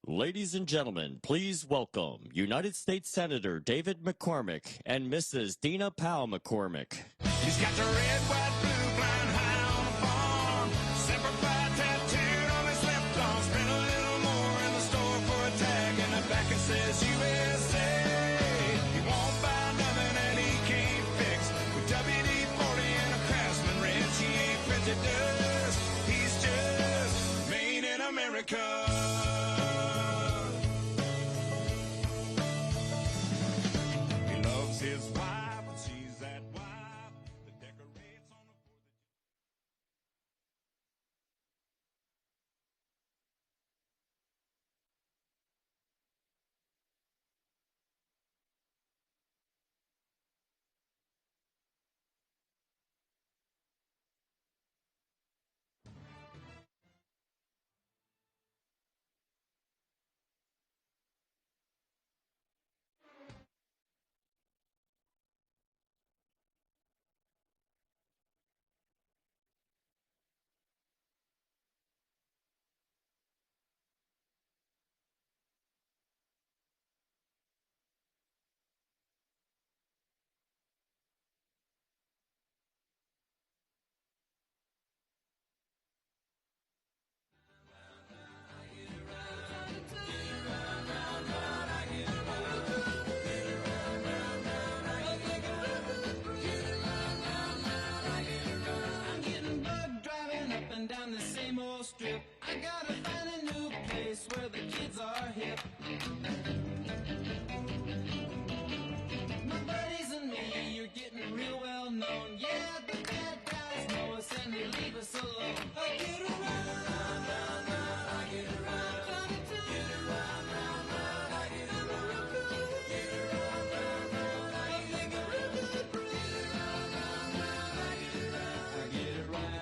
Ladies and gentlemen, please welcome United States Senator David McCormick and Mrs. Dina Powell McCormick. He's got the red, white, blue, blind high on the farm. Semper Fi tattooed on his left arm. Spent a little more in the store for a tag, and the back it says USA. He won't buy nothing that he can't fix. With WD-40 and a Craftsman wrench, he ain't printed dust. He's just made in America. His wife, and she's that wife that decorates on the 4th of July. Down the same old strip, I gotta find a new place where the kids are hip. My buddies and me, you're getting real well known. Yeah, the bad guys know us and they leave us alone. I get around, round, round, round, I get around. Get around, round, round, I get around. Get around, round, round, I get around. Get around, round, round, I get around. I get around.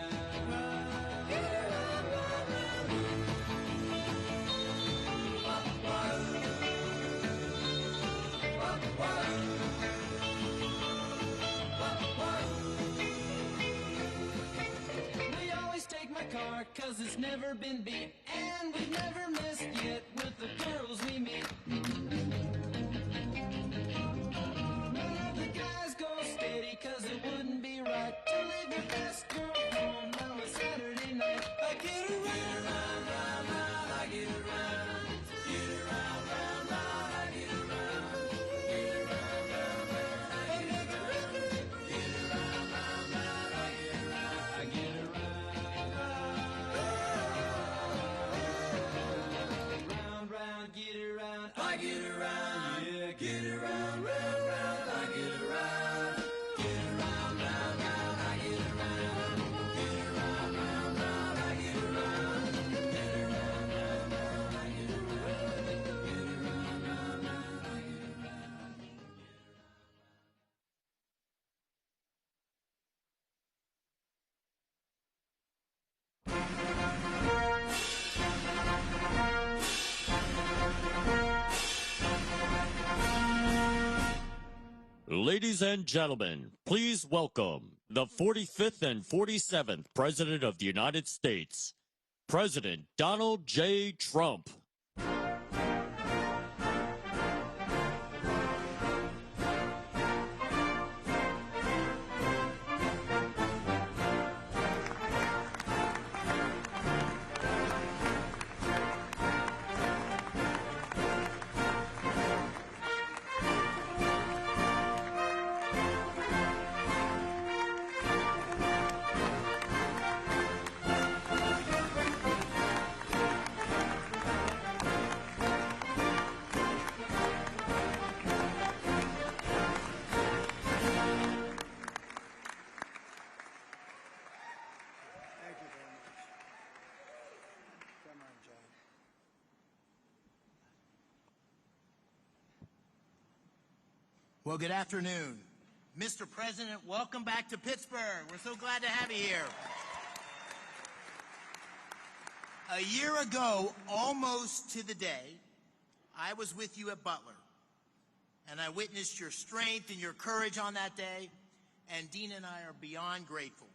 We always take my car, 'cause it's never been beat, and we've never missed yet with the girls we meet. None of the guys go steady, 'cause it wouldn't be right to leave your best girl home on a Saturday night. I get around, round, round, round, I get around. Get around, round, round, I get around. Get around, round, round, I get around. Get around, round, round, I get around. I get around. Round, round, get around. I get around. Yeah, get around, round, round, I get around. Get around, round, round, I get around. Get around, round, round, I get around. Get around, round, round, I get around. Get around, round, round, I get around. Ladies and gentlemen, please welcome the 45th and 47th President of the United States, President Donald J. Trump. Thank you very much. Come on, John. Well, good afternoon. Mr. President, welcome back to Pittsburgh. We're so glad to have you here. A year ago, almost to the day, I was with you at Butler, and I witnessed your strength and your courage on that day, and Dina and I are beyond grateful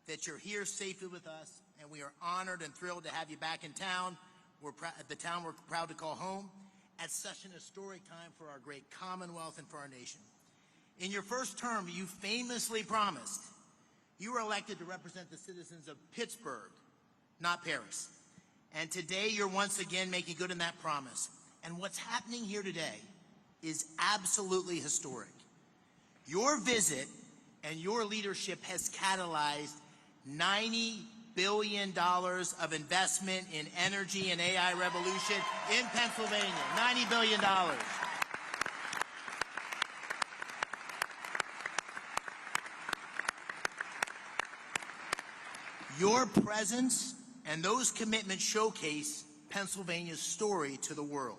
that you're here safely with us, and we are honored and thrilled to have you back in town the town we're proud to call home, at such an historic time for our great Commonwealth and for our nation. In your first term, you famously promised you were elected to represent the citizens of Pittsburgh, not Paris. And today you're once again making good on that promise. And what's happening here today is absolutely historic. Your visit and your leadership has catalyzed $90 billion of investment in energy and AI revolution in Pennsylvania. $90 billion. Your presence and those commitments showcase Pennsylvania's story to the world.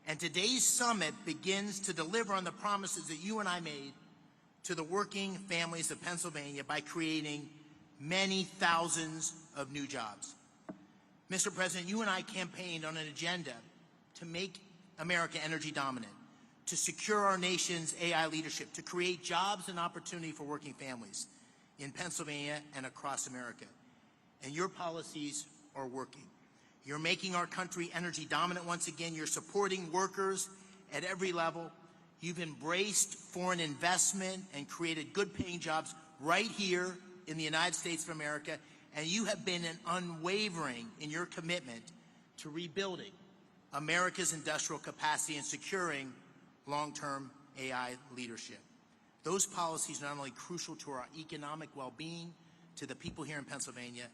And today's summit begins to deliver on the promises that you and I made to the working families of Pennsylvania by creating many thousands of new jobs. Mr. President, you and I campaigned on an agenda to make America energy dominant, to secure our nation's AI leadership, to create jobs and opportunity for working families in Pennsylvania and across America. And your policies are working. You're making our country energy dominant once again. You're supporting workers at every level. You've embraced foreign investment and created good-paying jobs right here in the United States of America. And you have been unwavering in your commitment to rebuilding America's industrial capacity and securing long-term AI leadership. Those policies are not only crucial to our economic well-being, to the people here in Pennsylvania,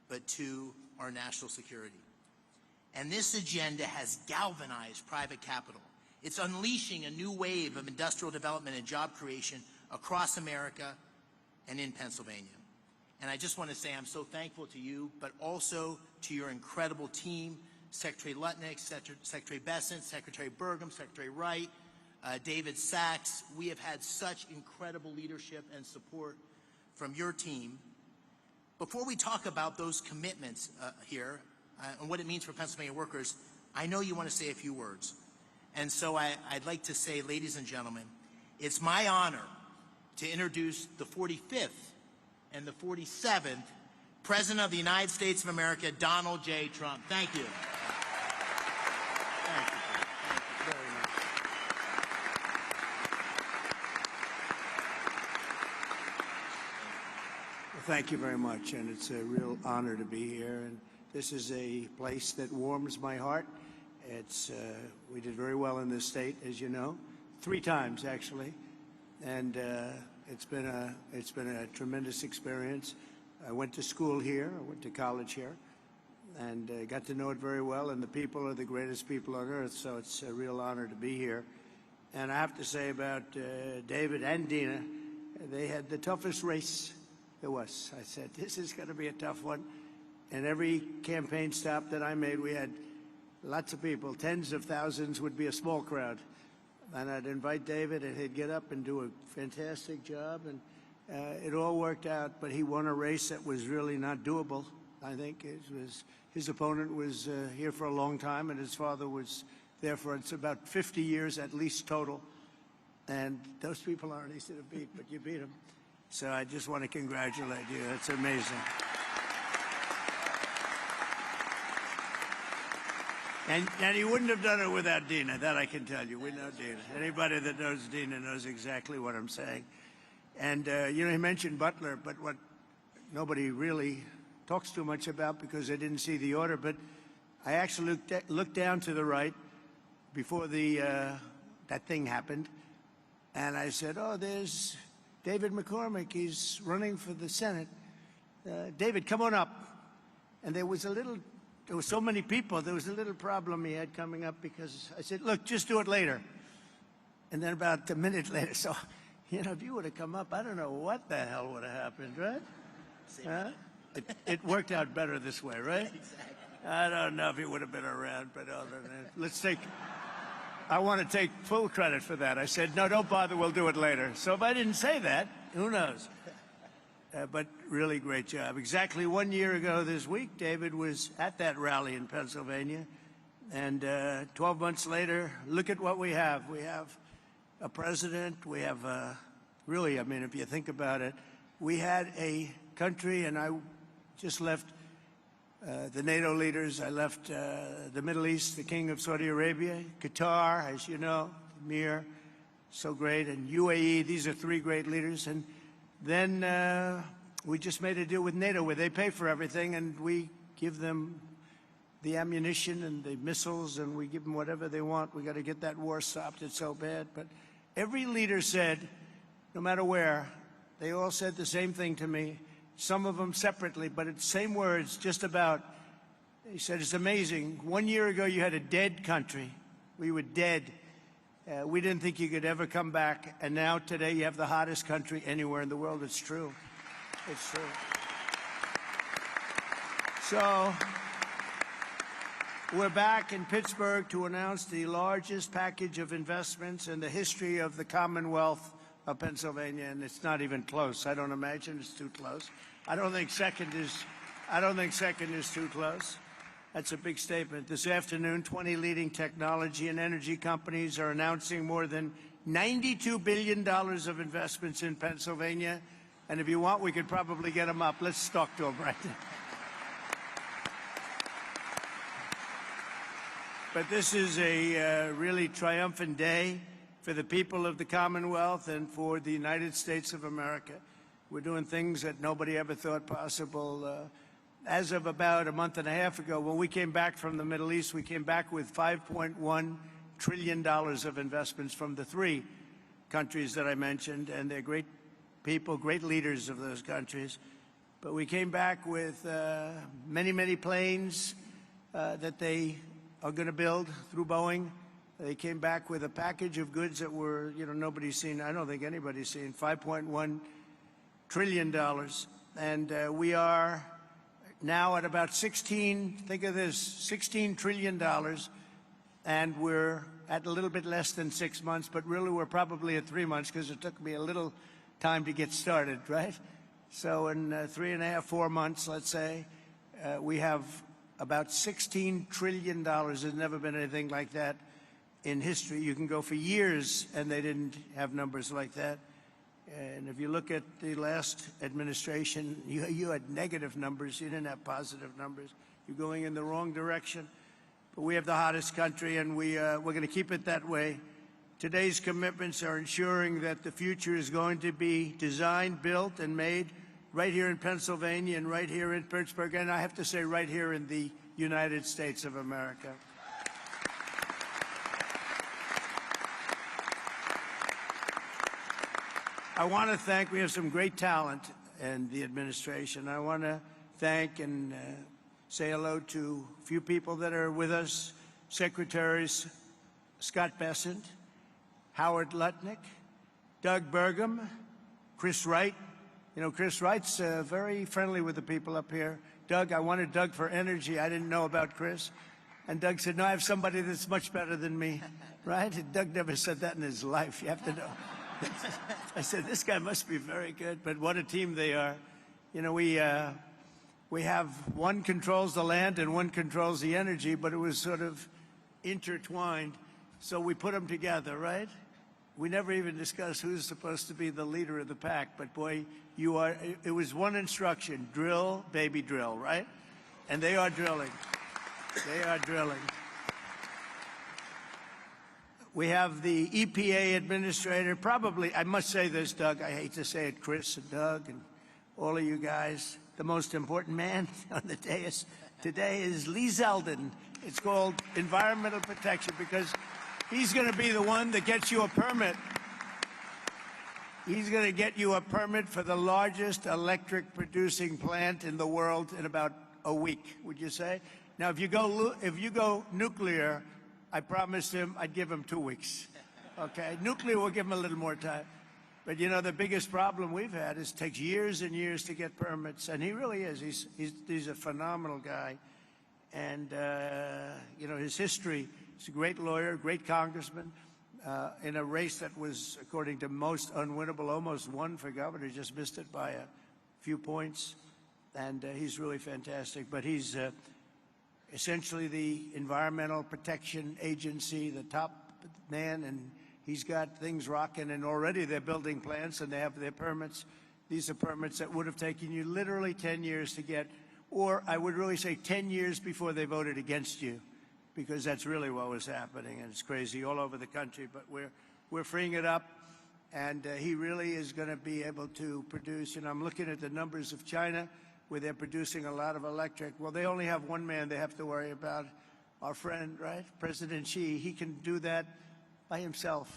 but to our national security. And this agenda has galvanized private capital. It's unleashing a new wave of industrial development and job creation across America and in Pennsylvania. And I just want to say I'm so thankful to you, but also to your incredible team, Secretary Lutnick, Secretary Bessent, Secretary Burgum, Secretary Wright, David Sachs. We have had such incredible leadership and support from your team. Before we talk about those commitments here and what it means for Pennsylvania workers, I know you want to say a few words. And so I'd like to say, ladies and gentlemen, it's my honor to introduce the 45th and the 47th President of the United States of America, Donald J. Trump. Thank you. Thank you. Thank you very much. Well, thank you very much, and it's a real honor to be here. And this is a place that warms my heart. It's we did very well in this state, as you know, 3 times actually, and it's been a tremendous experience. I went to school here, I went to college here, and got to know it very well. And the people are the greatest people on earth, so it's a real honor to be here. And I have to say about David and Dina, they had the toughest race there was. I said, this is going to be a tough one. And every campaign stop that I made, we had lots of people, tens of thousands would be a small crowd. And I'd invite David, and he'd get up and do a fantastic job. And it all worked out, but he won a race that was really not doable. I think his opponent was here for a long time, and his father was there for about 50 years at least total. And those people aren't easy to beat, but you beat them. So I just want to congratulate you. That's amazing. And he wouldn't have done it without Dina, that I can tell you. We know Dina. Anybody that knows Dina knows exactly what I'm saying. And, you know, he mentioned Butler, but what nobody really talks too much about because they didn't see the order, but I actually looked down to the right before that thing happened, and I said, oh, there's David McCormick. He's running for the Senate. David, come on up. And there were so many people, there was a little problem he had coming up because I said, look, just do it later. And then about a minute later, so, you know, if you would have come up, I don't know what the hell would have happened, right? It worked out better this way, right? Exactly. I don't know if he would have been around, but other than that, I want to take full credit for that. I said, no, don't bother, we'll do it later. So if I didn't say that, who knows? But really great job. Exactly 1 year ago this week, David was at that rally in Pennsylvania. And 12 months later, look at what we have. We have a president. We have really, I mean, if you think about it, we had a country, and I just left the NATO leaders. I left the Middle East, the King of Saudi Arabia, Qatar, as you know, Emir, so great, and UAE. These are three great leaders. And then we just made a deal with NATO where they pay for everything, and we give them the ammunition and the missiles, and we give them whatever they want. We got to get that war stopped. It's so bad. But every leader said, no matter where, they all said the same thing to me. Some of them separately, but it's the same words, just about. He said, it's amazing. 1 year ago, you had a dead country. We were dead. We didn't think you could ever come back. And now, today, you have the hottest country anywhere in the world. It's true. It's true. So we're back in Pittsburgh to announce the largest package of investments in the history of the Commonwealth of Pennsylvania, and it's not even close. I don't imagine it's too close. I don't think second is too close. That's a big statement. This afternoon, 20 leading technology and energy companies are announcing more than $92 billion of investments in Pennsylvania. And if you want, we could probably get them up. Let's talk to them right now. But this is a really triumphant day for the people of the Commonwealth and for the United States of America. We're doing things that nobody ever thought possible. As of about a month and a half ago, when we came back from the Middle East, we came back with $5.1 trillion of investments from the three countries that I mentioned, and they're great people, great leaders of those countries. But we came back with many, many planes that they are going to build through Boeing. They came back with a package of goods that were, nobody's seen. I don't think anybody's seen. $5.1 trillion. And we are now at about 16, think of this, $16 trillion. And we're at a little bit less than 6 months, but really we're probably at 3 months because it took me a little time to get started, right? So in 3.5, 4 months, let's say, we have about $16 trillion. There's never been anything like that in history. You can go for years and they didn't have numbers like that. And if you look at the last administration, you had negative numbers. You didn't have positive numbers. You're going in the wrong direction. But we have the hottest country, and we're going to keep it that way. Today's commitments are ensuring that the future is going to be designed, built, and made right here in Pennsylvania and right here in Pittsburgh, and I have to say right here in the United States of America. I want to thank, we have some great talent in the administration. I want to thank and say hello to a few people that are with us. Secretaries Scott Bessent, Howard Lutnick, Doug Burgum, Chris Wright. Chris Wright's very friendly with the people up here. Doug, I wanted Doug for energy. I didn't know about Chris. And Doug said, no, I have somebody that's much better than me, right? And Doug never said that in his life. You have to know. I said, this guy must be very good, but what a team they are. We have one controls the land and one controls the energy, but it was sort of intertwined. So we put them together, right? We never even discussed who's supposed to be the leader of the pack, but boy, it was one instruction, drill, baby, drill, right? And they are drilling. They are drilling. We have the EPA administrator, probably, I must say this, Doug, I hate to say it, Chris and Doug and all of you guys, the most important man on the dais today is Lee Zeldin. It's called environmental protection because he's going to be the one that gets you a permit. He's going to get you a permit for the largest electric producing plant in the world in about a week, would you say? Now, if you go nuclear, I promised him I'd give him 2 weeks. Okay, nuclear will give him a little more time. But the biggest problem we've had is it takes years and years to get permits, and he really is. He's a phenomenal guy, and his history. He's a great lawyer, great congressman, in a race that was, according to most, unwinnable. Almost won for governor, just missed it by a few points, and he's really fantastic. But he's essentially the Environmental Protection Agency, the top man, and he's got things rocking, and already they're building plants and they have their permits. These are permits that would have taken you literally 10 years to get. or I would really say 10 years before they voted against you, because that's really what was happening, and it's crazy all over the country. But we're freeing it up, and he really is going to be able to produce. And I'm looking at the numbers of China, where they're producing a lot of electric. Well, they only have one man they have to worry about. Our friend, right, President Xi, he can do that by himself.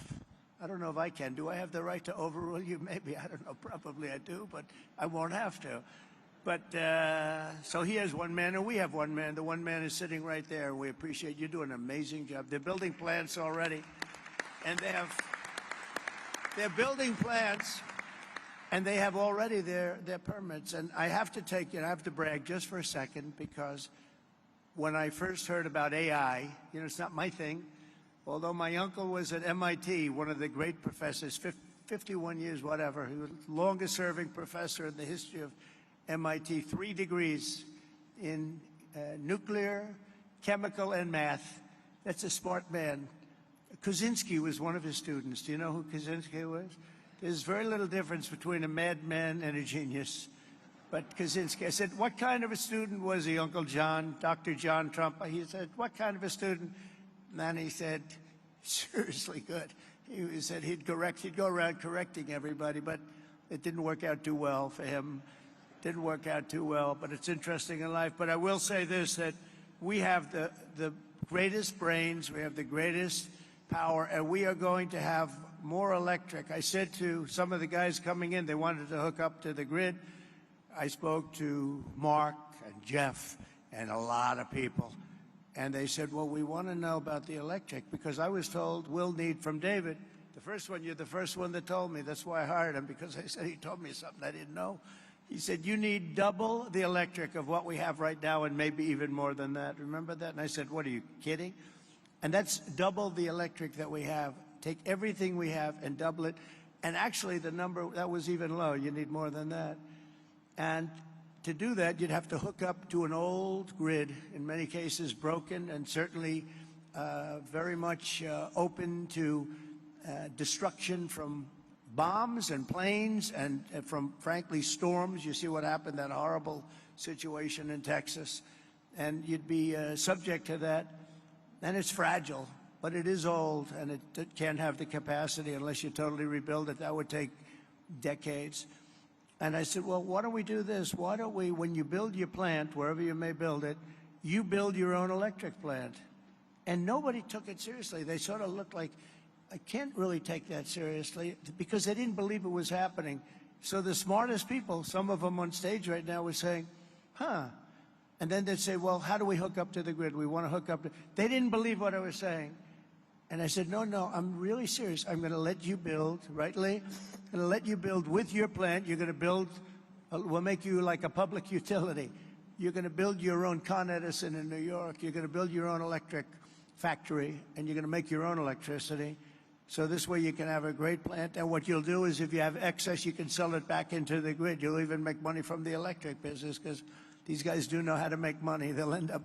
I don't know if I can. Do I have the right to overrule you? Maybe. I don't know. Probably I do, but I won't have to. But so he has one man, and we have one man. The one man is sitting right there. We appreciate you doing an amazing job. They're building plants already, and they're building plants, and they have already their permits. And I have to brag just for a second, because when I first heard about AI, it's not my thing, although my uncle was at MIT, one of the great professors, 51 years, whatever. He was the longest-serving professor in the history of MIT, 3 degrees in nuclear, chemical, and math. That's a smart man. Kaczynski was one of his students. Do you know who Kaczynski was? There's very little difference between a madman and a genius. But Kaczynski, I said, what kind of a student was he, Uncle John, Dr. John Trump? He said, what kind of a student? And then he said, seriously good. He said he'd go around correcting everybody, but it didn't work out too well for him. Didn't work out too well, but it's interesting in life. But I will say this, that we have the greatest brains, we have the greatest power, and we are going to have more electric. I said to some of the guys coming in, they wanted to hook up to the grid. I spoke to Mark and Jeff and a lot of people, and they said, well, we want to know about the electric, because I was told we'll need from David. You're the first one that told me. That's why I hired him, because I said he told me something I didn't know. He said, you need double the electric of what we have right now, and maybe even more than that. Remember that? And I said, what, are you kidding? And that's double the electric that we have. Take everything we have and double it. And actually, the number, that was even low. You need more than that. And to do that, you'd have to hook up to an old grid, in many cases broken, and certainly very much open to destruction from bombs and planes and from, frankly, storms. You see what happened, that horrible situation in Texas. And you'd be subject to that. And it's fragile, but it is old, and it can't have the capacity unless you totally rebuild it. That would take decades. And I said, well, why don't we do this? Why don't we, when you build your plant, wherever you may build it, you build your own electric plant? And nobody took it seriously. They sort of looked like, I can't really take that seriously, because they didn't believe it was happening. So the smartest people, some of them on stage right now, were saying, huh. And then they'd say, well, how do we hook up to the grid? We want to hook up to... They didn't believe what I was saying. And I said, no, I'm really serious. I'm going to let you build, right, Lee? I'm going to let you build with your plant. You're going to build, we'll make you like a public utility. You're going to build your own Con Edison in New York. You're going to build your own electric factory, and you're going to make your own electricity. So this way you can have a great plant. And what you'll do is, if you have excess, you can sell it back into the grid. You'll even make money from the electric business, because these guys do know how to make money. They'll end up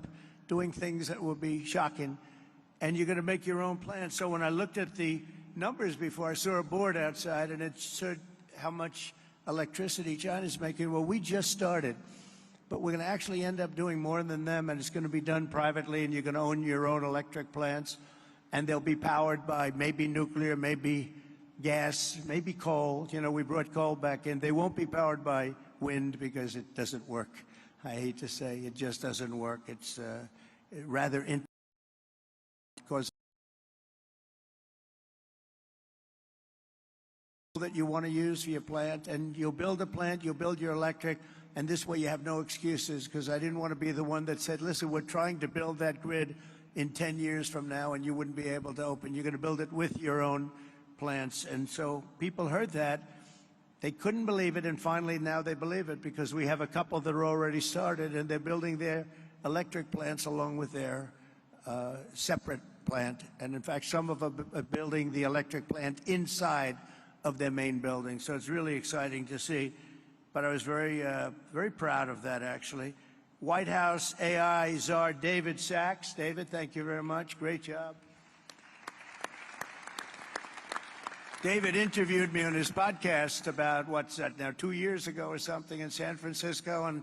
doing things that will be shocking. And you're going to make your own plant. So when I looked at the numbers before, I saw a board outside, and it showed how much electricity China's making. Well, we just started. But we're going to actually end up doing more than them, and it's going to be done privately, and you're going to own your own electric plants. And they'll be powered by maybe nuclear, maybe gas, maybe coal. You know, we brought coal back in. They won't be powered by wind, because it doesn't work. I hate to say, it just doesn't work. It's rather because that you want to use for your plant, and you'll build a plant, you'll build your electric, and this way you have no excuses, because I didn't want to be the one that said, listen, we're trying to build that grid in 10 years from now, and you wouldn't be able to open. You're going to build it with your own plants. And so people heard that. They couldn't believe it, and finally now they believe it, because we have a couple that are already started, and they're building their electric plants along with their separate plant. And in fact, some of them are building the electric plant inside of their main building. So it's really exciting to see. But I was very, very proud of that, actually. White House AI czar David Sachs. David, thank you very much. Great job. David interviewed me on his podcast about, what's that now, 2 years ago or something, in San Francisco, and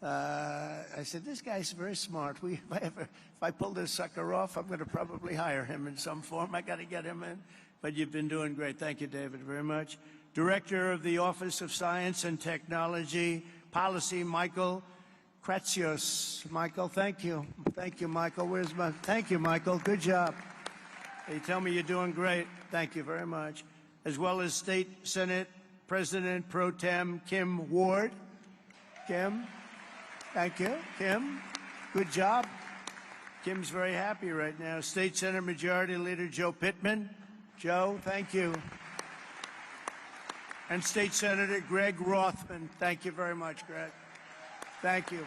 I said, this guy's very smart. If I pull this sucker off, I'm going to probably hire him in some form. I got to get him in. But you've been doing great. Thank you, David, very much. Director of the Office of Science and Technology Policy, Michael Kratsios. Michael, thank you. Thank you, Michael. Thank you, Michael. Good job. They tell me you're doing great. Thank you very much. As well as State Senate President Pro Tem Kim Ward. Kim, thank you. Kim, good job. Kim's very happy right now. State Senate Majority Leader Joe Pittman. Joe, thank you. And State Senator Greg Rothman. Thank you very much, Greg. Thank you.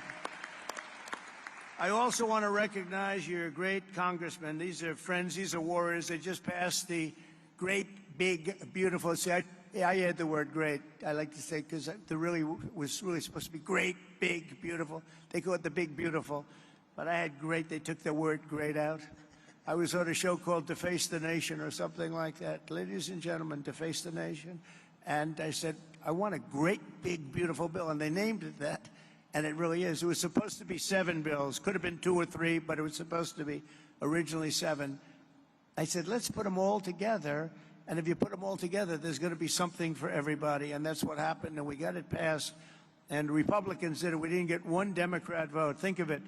I also want to recognize your great congressmen. These are friends. These are warriors. They just passed the great, big, beautiful. See, I add the word great. I like to say because the really was really supposed to be great, big, beautiful. They call it the big, beautiful. But I had great. They took the word great out. I was on a show called Deface the Nation or something like that. Ladies and gentlemen, Deface the Nation. And I said, I want a great, big, beautiful bill. And they named it that. And it really is. It was supposed to be 7 bills. Could have been 2 or 3, but it was supposed to be originally 7. I said, let's put them all together. And if you put them all together, there's going to be something for everybody. And that's what happened. And we got it passed. And Republicans did it. We didn't get one Democrat vote. Think of it.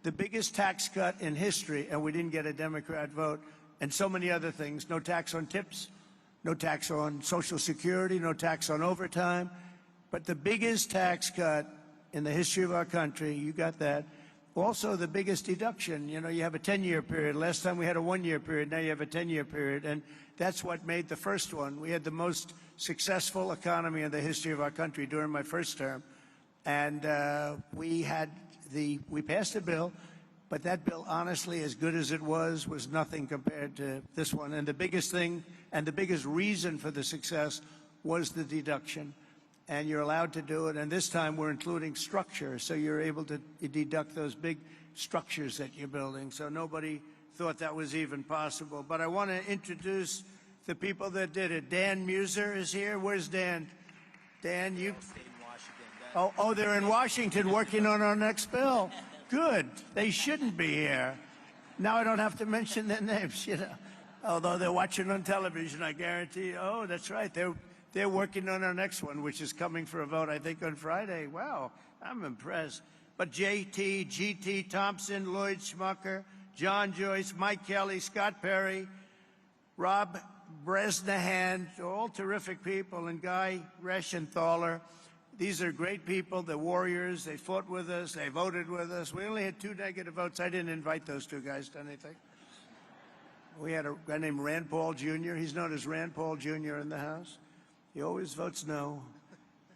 The biggest tax cut in history, and we didn't get a Democrat vote. And so many other things. No tax on tips. No tax on Social Security. No tax on overtime. But the biggest tax cut in the history of our country, you got that. Also, the biggest deduction, you know, you have a 10-year period. Last time we had a 1-year period. Now you have a 10-year period. And that's what made the first one. We had the most successful economy in the history of our country during my first term. And we passed a bill, but that bill, honestly, as good as it was nothing compared to this one. And the biggest thing and the biggest reason for the success was the deduction. And you're allowed to do it. And this time we're including structure, so you're able to deduct those big structures that you're building. So nobody thought that was even possible. But I want to introduce the people that did it. Dan Muser is here. Where's Dan? Dan, you... Oh, they're in Washington working on our next bill. Good. They shouldn't be here. Now I don't have to mention their names, you know. Although they're watching on television, I guarantee. Oh, that's right. They're working on our next one, which is coming for a vote, I think, on Friday. Wow, I'm impressed. But JT, GT Thompson, Lloyd Schmucker, John Joyce, Mike Kelly, Scott Perry, Rob Bresnahan, all terrific people, and Guy Reschenthaler. These are great people. They're warriors. They fought with us. They voted with us. We only had 2 negative votes. I didn't invite those 2 guys to anything. We had a guy named Rand Paul Jr. He's known as Rand Paul Jr. in the House. He always votes no.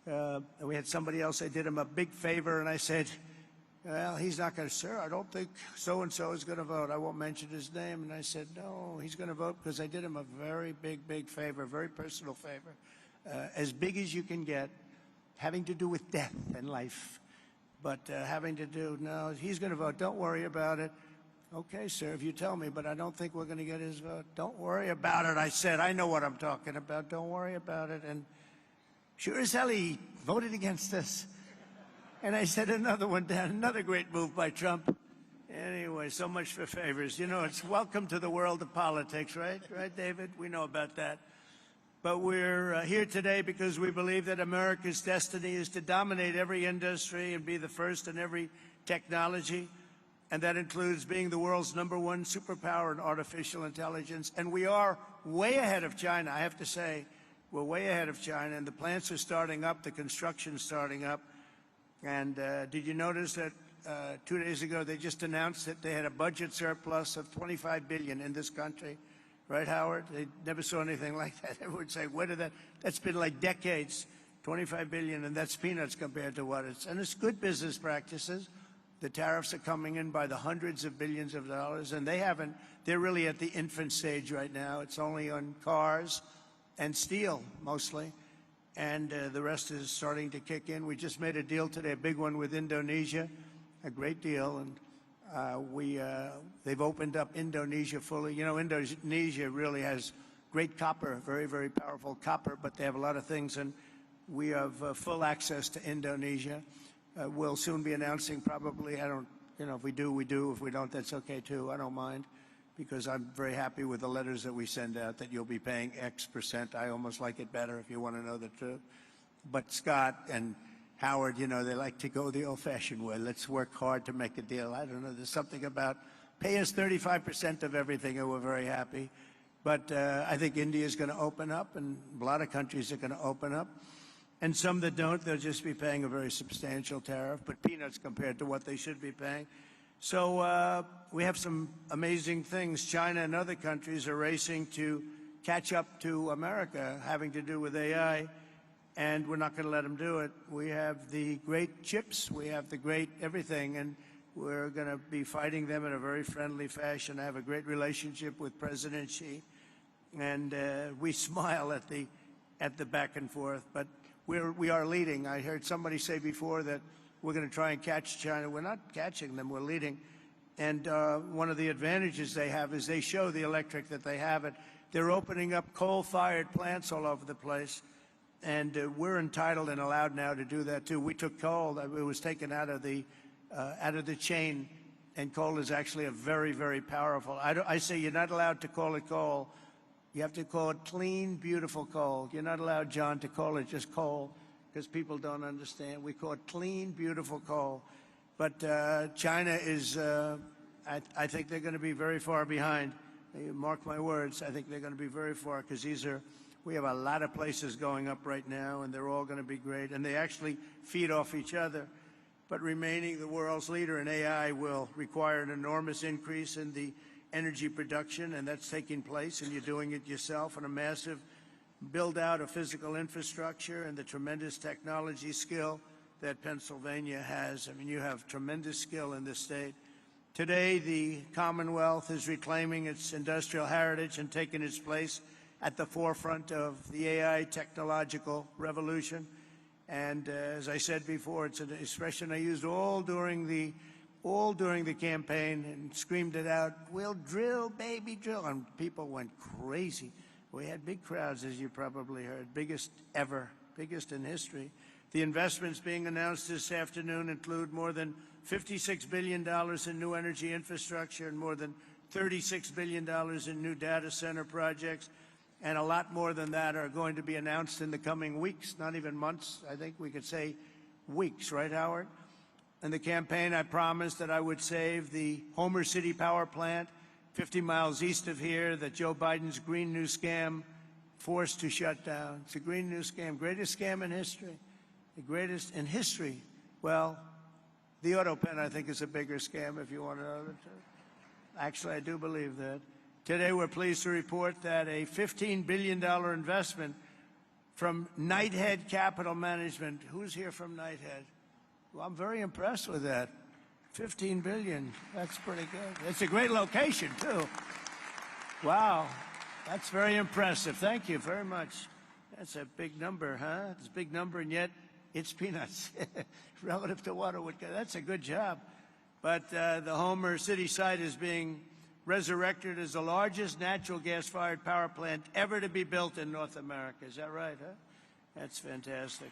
And we had somebody else. I did him a big favor, and I said, well, he's not going to, sir, I don't think so-and-so is going to vote. I won't mention his name. And I said, no, he's going to vote because I did him a very big, big favor, very personal favor, as big as you can get, having to do with death and life. But having to do, no, he's going to vote. Don't worry about it. Okay, sir, if you tell me, but I don't think we're going to get his vote. Don't worry about it, I said. I know what I'm talking about. Don't worry about it. And sure as hell, he voted against us. And I said another one down, another great move by Trump. Anyway, so much for favors. You know, it's welcome to the world of politics, right? Right, David? We know about that. But we're here today because we believe that America's destiny is to dominate every industry and be the first in every technology. And that includes being the world's #1 superpower in artificial intelligence. And we are way ahead of China, I have to say. We're way ahead of China, and the plants are starting up, the construction's starting up. And did you notice that 2 days ago they just announced that they had a budget surplus of $25 billion in this country? Right, Howard? They never saw anything like that. Everyone would say, where did that? That's been like decades, $25 billion, and that's peanuts compared to what it's. And it's good business practices. The tariffs are coming in by the hundreds of billions of dollars, and they're really at the infant stage right now. It's only on cars and steel, mostly, and the rest is starting to kick in. We just made a deal today, a big one with Indonesia, a great deal, and they've opened up Indonesia fully. You know, Indonesia really has great copper, very, very powerful copper, but they have a lot of things, and we have full access to Indonesia. We'll soon be announcing probably, I don't, you know, if we do, we do. If we don't, that's okay too. I don't mind, because I'm very happy with the letters that we send out that you'll be paying X percent. I almost like it better if you want to know the truth. But Scott and Howard, you know, they like to go the old-fashioned way. Let's work hard to make a deal. I don't know. There's something about pay us 35% of everything, and we're very happy. But I think India is going to open up, and a lot of countries are going to open up. And some that don't, they'll just be paying a very substantial tariff, but peanuts compared to what they should be paying. So we have some amazing things. China and other countries are racing to catch up to America, having to do with AI, and we're not going to let them do it. We have the great chips, we have the great everything, and we're going to be fighting them in a very friendly fashion. I have a great relationship with President Xi, and we smile at the back and forth, but we are leading. I heard somebody say before that we're going to try and catch China. We're not catching them, we're leading. And one of the advantages they have is they show the electric that they have it. They're opening up coal-fired plants all over the place, and we're entitled and allowed now to do that too. We took coal; it was taken out of the chain, and coal is actually a very, very powerful. I say you're not allowed to call it coal. You have to call it clean, beautiful coal. You're not allowed, John, to call it just coal, because people don't understand. We call it clean, beautiful coal. But China is, I think they're going to be very far behind. Mark my words, I think they're going to be very far, because we have a lot of places going up right now, and they're all going to be great. And they actually feed off each other. But remaining the world's leader in AI will require an enormous increase in the energy production, and that's taking place, and you're doing it yourself, and a massive build-out of physical infrastructure and the tremendous technology skill that Pennsylvania has. I mean, you have tremendous skill in this state. Today, the Commonwealth is reclaiming its industrial heritage and taking its place at the forefront of the AI technological revolution. And as I said before, it's an expression I used all during the campaign and screamed it out, "We'll drill, baby, drill." And people went crazy. We had big crowds, as you probably heard, biggest ever, biggest in history. The investments being announced this afternoon include more than $56 billion in new energy infrastructure and more than $36 billion in new data center projects. And a lot more than that are going to be announced in the coming weeks, not even months. I think we could say weeks, right, Howard? In the campaign, I promised that I would save the Homer City power plant 50 miles east of here that Joe Biden's Green New Scam forced to shut down. It's a Green New Scam, greatest scam in history, the greatest in history. Well, the auto pen, I think, is a bigger scam, if you want to know the truth. Actually, I do believe that. Today, we're pleased to report that a $15 billion investment from Knighthead Capital Management. Who's here from Knighthead? Well, I'm very impressed with that. $15 billion, that's pretty good. It's a great location, too. Wow, that's very impressive. Thank you very much. That's a big number, huh? It's a big number, and yet it's peanuts relative to what it would get. That's a good job. But the Homer City site is being resurrected as the largest natural gas-fired power plant ever to be built in North America. Is that right, huh? That's fantastic.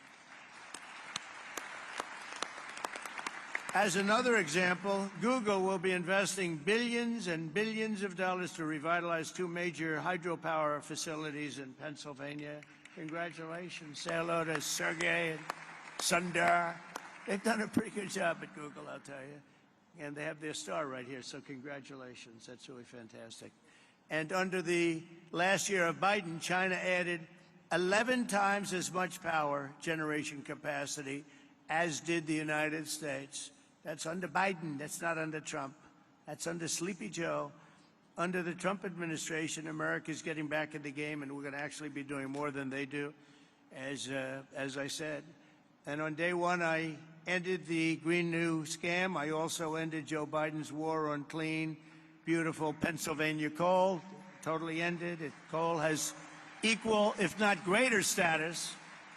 As another example, Google will be investing billions and billions of dollars to revitalize two major hydropower facilities in Pennsylvania. Congratulations. Say hello to Sergey and Sundar. They've done a pretty good job at Google, I'll tell you. And they have their star right here, so congratulations. That's really fantastic. And under the last year of Biden, China added 11 times as much power generation capacity as did the United States. That's under Biden. That's not under Trump. That's under Sleepy Joe. Under the Trump administration, America's getting back in the game, and we're going to actually be doing more than they do, as I said. And on day one, I ended the Green New Scam. I also ended Joe Biden's war on clean, beautiful Pennsylvania coal. Totally ended. Coal has equal, if not greater, status.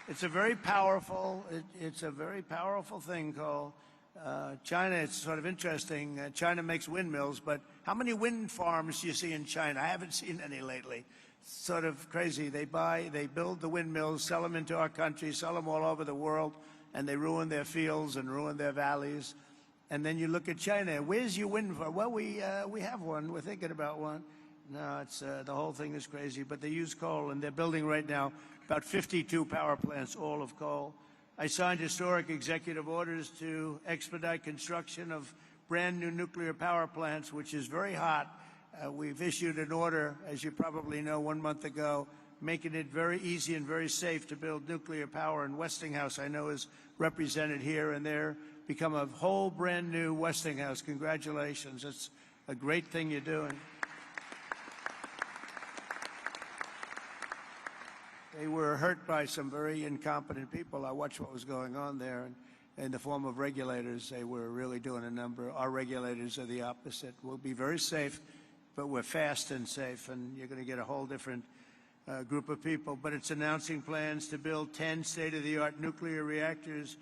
It's a very powerful. It's a very powerful thing, coal. China, it's sort of interesting. China makes windmills, but how many wind farms do you see in China? I haven't seen any lately. It's sort of crazy. They build the windmills, sell them into our country, sell them all over the world, and they ruin their fields and ruin their valleys. And then you look at China. Where's your wind farm? Well, we have one. We're thinking about one. No, it's the whole thing is crazy. But they use coal, and they're building right now about 52 power plants, all of coal. I signed historic executive orders to expedite construction of brand new nuclear power plants, which is very hot. We've issued an order, as you probably know, 1 month ago, making it very easy and very safe to build nuclear power. And Westinghouse, I know, is represented here, and they're become a whole brand new Westinghouse. Congratulations. It's a great thing you're doing. They were hurt by some very incompetent people. I watched what was going on there, and in the form of regulators, they were really doing a number. Our regulators are the opposite. We'll be very safe, but we're fast and safe, and you're going to get a whole different group of people. But it's announcing plans to build 10 state-of-the-art nuclear reactors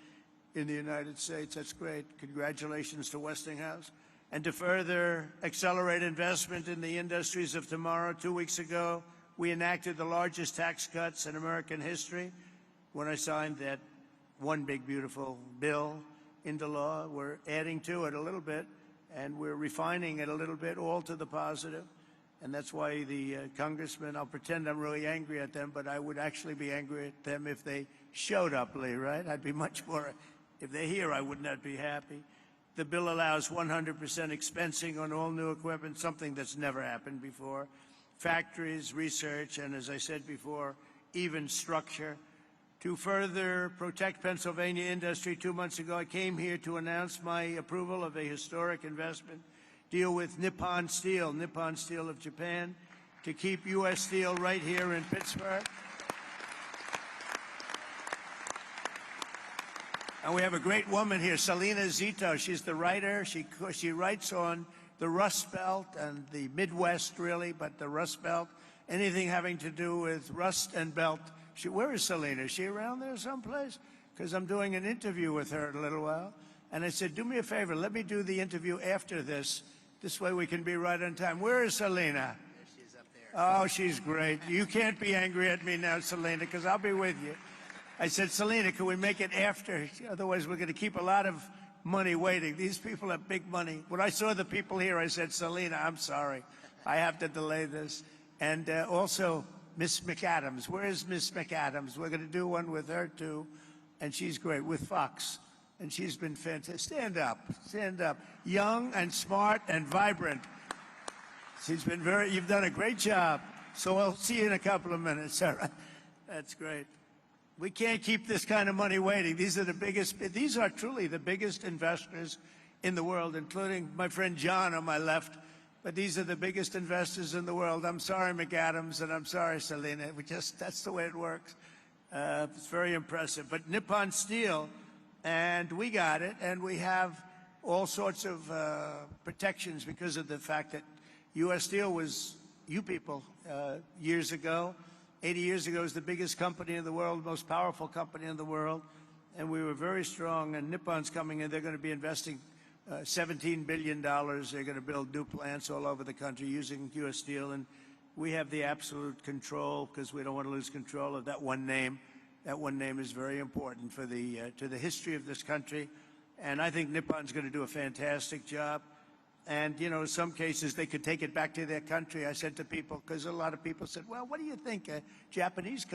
in the United States. That's great. Congratulations to Westinghouse. And to further accelerate investment in the industries of tomorrow, 2 weeks ago, we enacted the largest tax cuts in American history when I signed that one big, beautiful bill into law. We're adding to it a little bit, and we're refining it a little bit, all to the positive. And that's why the congressmen, I'll pretend I'm really angry at them, but I would actually be angry at them if they showed up, Lee, right? I'd be much more, if they're here, I would not be happy. The bill allows 100% expensing on all new equipment, something that's never happened before. Factories, research, and as I said before, even structure. To further protect Pennsylvania industry, 2 months ago, I came here to announce my approval of a historic investment deal with Nippon Steel of Japan, to keep U.S. Steel right here in Pittsburgh. And we have a great woman here, Selena Zito. She's the writer. She writes on the Rust Belt and the Midwest, really, but the Rust Belt, anything having to do with rust and belt. Where is Selena? Is she around there someplace? Because I'm doing an interview with her in a little while. And I said, do me a favor, let me do the interview after this. This way we can be right on time. Where is Selena? There she is up there. Oh, she's great. You can't be angry at me now, Selena, because I'll be with you. I said, Selena, can we make it after? Otherwise, we're going to keep a lot of money waiting. These people have big money. When I saw the people here, I said, Selena, I'm sorry. I have to delay this. And also, Miss McAdams. Where is Miss McAdams? We're going to do one with her, too. And she's great, with Fox. And she's been fantastic. Stand up. Stand up. Young and smart and vibrant. She's been you've done a great job. So I'll see you in a couple of minutes. All right. That's great. We can't keep this kind of money waiting. These are truly the biggest investors in the world, including my friend John on my left. But these are the biggest investors in the world. I'm sorry, McAdams, and I'm sorry, Selena. That's the way it works. It's very impressive. But Nippon Steel, and we got it, and we have all sorts of protections because of the fact that U.S. Steel was, you people, years ago, 80 years ago, was the biggest company in the world, most powerful company in the world, and we were very strong. And Nippon's coming in. They're going to be investing $17 billion. They're going to build new plants all over the country using U.S. Steel, and we have the absolute control because we don't want to lose control of that one name. That one name is very important for to the history of this country, and I think Nippon's going to do a fantastic job. And, you know, in some cases, they could take it back to their country. I said to people, because a lot of people said, well, what do you think? Japanese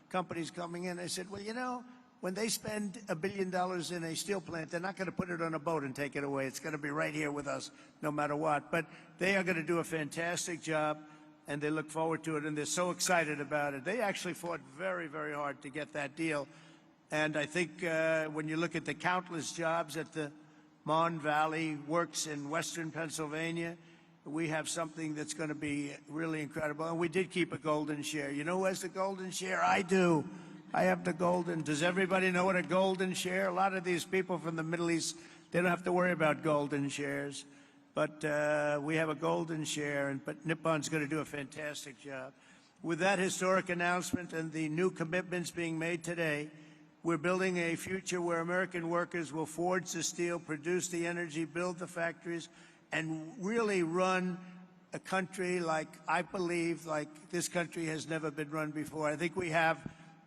companies coming in. I said, well, you know, when they spend $1 billion in a steel plant, they're not going to put it on a boat and take it away. It's going to be right here with us, no matter what. But they are going to do a fantastic job, and they look forward to it, and they're so excited about it. They actually fought very, very hard to get that deal. And I think when you look at the countless jobs at the Mon Valley Works in western Pennsylvania, we have something that's going to be really incredible. And we did keep a golden share. You know who has the golden share? I do. I have the golden. Does everybody know what a golden share? A lot of these people from the Middle East, they don't have to worry about golden shares. But we have a golden share, but Nippon's going to do a fantastic job. With that historic announcement and the new commitments being made today, we're building a future where American workers will forge the steel, produce the energy, build the factories, and really run a country like, I believe, like this country has never been run before. I think we have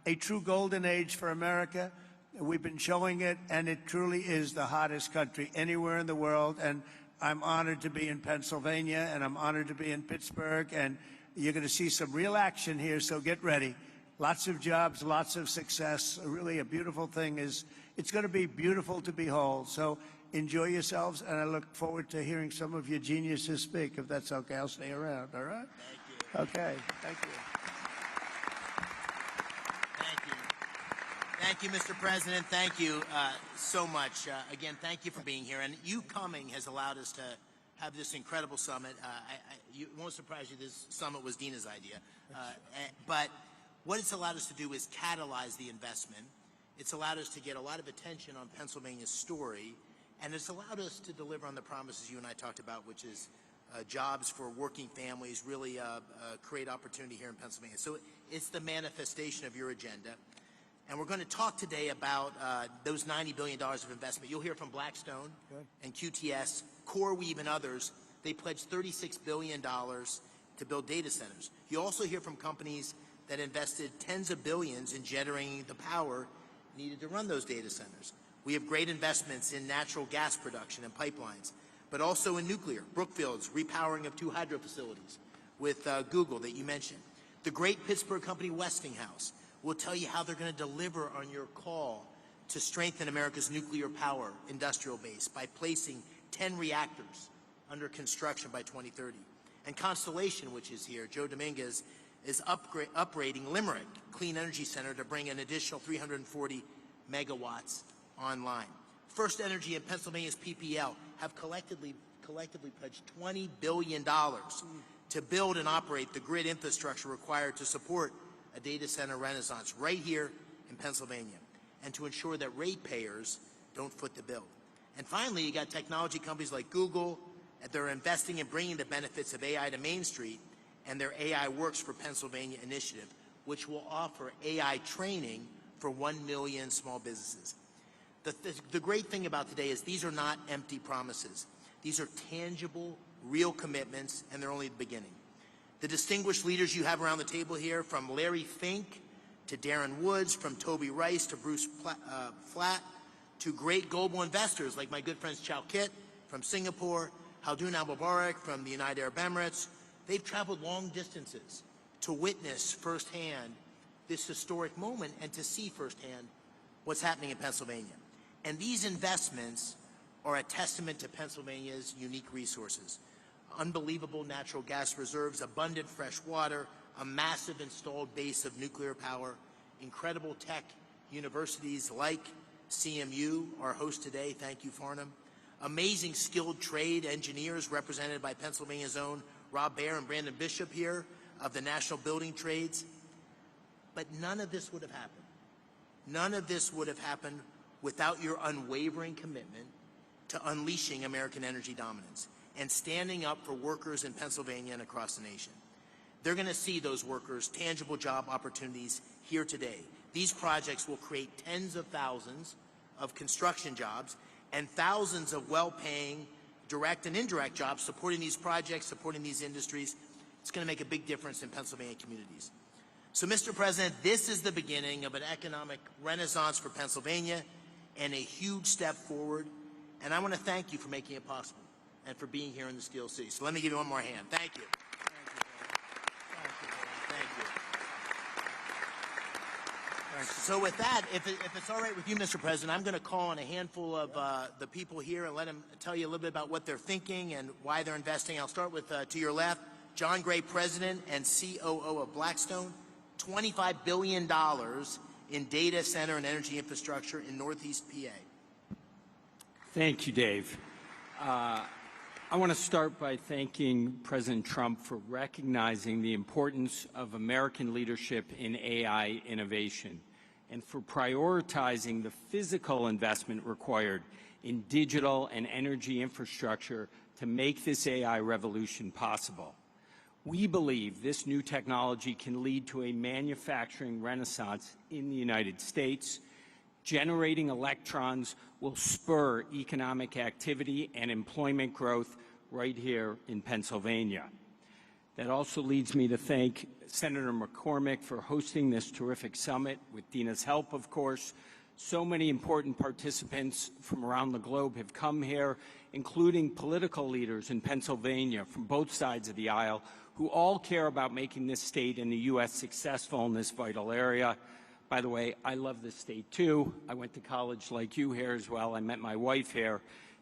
a true golden age for America. We've been showing it, and it truly is the hottest country anywhere in the world. And I'm honored to be in Pennsylvania, and I'm honored to be in Pittsburgh, and you're going to see some real action here, so get ready. Lots of jobs, lots of success. Really a beautiful thing is, it's going to be beautiful to behold. So enjoy yourselves, and I look forward to hearing some of your geniuses speak. If that's okay, I'll stay around, all right? Thank you. Okay, thank you. Thank you. Thank you, Mr. President. Thank you so much. Again, thank you for being here. And you coming has allowed us to have this incredible summit. It won't surprise you, this summit was Dina's idea. But what it's allowed us to do is catalyze the investment. It's allowed us to get a lot of attention on Pennsylvania's story. And it's allowed us to deliver on the promises you and I talked about, which is jobs for working families, really create opportunity here in Pennsylvania. So it's the manifestation of your agenda. And we're going to talk today about those $90 billion of investment. You'll hear from Blackstone and QTS, CoreWeave, and others. They pledged $36 billion to build data centers. You also hear from companies that invested tens of billions in generating the power needed to run those data centers. We have great investments in natural gas production and pipelines, but also in nuclear. Brookfield's repowering of 2 hydro facilities with Google that you mentioned. The great Pittsburgh company Westinghouse will tell you how they're going to deliver on your call to strengthen America's nuclear power industrial base by placing 10 reactors under construction by 2030. And Constellation, which is here, Joe Dominguez, is upgrading Limerick Clean Energy Center to bring an additional 340 megawatts online. First Energy and Pennsylvania's PPL have collectively pledged $20 billion to build and operate the grid infrastructure required to support a data center renaissance right here in Pennsylvania, and to ensure that ratepayers don't foot the bill. And finally, you got technology companies like Google that are investing in bringing the benefits of AI to Main Street, and their AI Works for Pennsylvania initiative, which will offer AI training for 1 million small businesses. The great thing about today is these are not empty promises. These are tangible, real commitments, and they're only the beginning. The distinguished leaders you have around the table here, from Larry Fink to Darren Woods, from Toby Rice to Bruce Flatt, to great global investors like my good friends Chow Kit from Singapore, Haldun Al-Mubarak from the United Arab Emirates. They've traveled long distances to witness firsthand this historic moment and to see firsthand what's happening in Pennsylvania. And these investments are a testament to Pennsylvania's unique resources. Unbelievable natural gas reserves, abundant fresh water, a massive installed base of nuclear power, incredible tech universities like CMU, our host today, thank you, Farnham, amazing skilled trade engineers represented by Pennsylvania's own Rob Baer and Brandon Bishop here of the National Building Trades. But none of this would have happened. None of this would have happened without your unwavering commitment to unleashing American energy dominance and standing up for workers in Pennsylvania and across the nation. They're going to see those workers' tangible job opportunities here today. These projects will create tens of thousands of construction jobs and thousands of well-paying direct and indirect jobs supporting these projects, supporting these industries. It's going to make a big difference in Pennsylvania communities. So, Mr. President, this is the beginning of an economic renaissance for Pennsylvania and a huge step forward. And I want to thank you for making it possible and for being here in the Steel City. So let me give you one more hand. Thank you. Thank you. So with that, if it's all right with you, Mr. President, I'm going to call on a handful of the people here and let them tell you a little bit about what they're thinking and why they're investing. I'll start with, to your left, John Gray, President and COO of Blackstone. $25 billion in data center and energy infrastructure in Northeast PA. Thank you, Dave. I want to start by thanking President Trump for recognizing the importance of American leadership in AI innovation and for prioritizing the physical investment required in digital and energy infrastructure to make this AI revolution possible. We believe this new technology can lead to a manufacturing renaissance in the United States. Generating electrons will spur economic activity and employment growth right here in Pennsylvania. That also leads me to thank Senator McCormick for hosting this terrific summit, with Dina's help, of course, So many important participants from around the globe have come here, including political leaders in Pennsylvania from both sides of the aisle, who all care about making this state and the U.S. successful in this vital area. By the way, I love this state too. I went to college like you here as well. I met my wife here,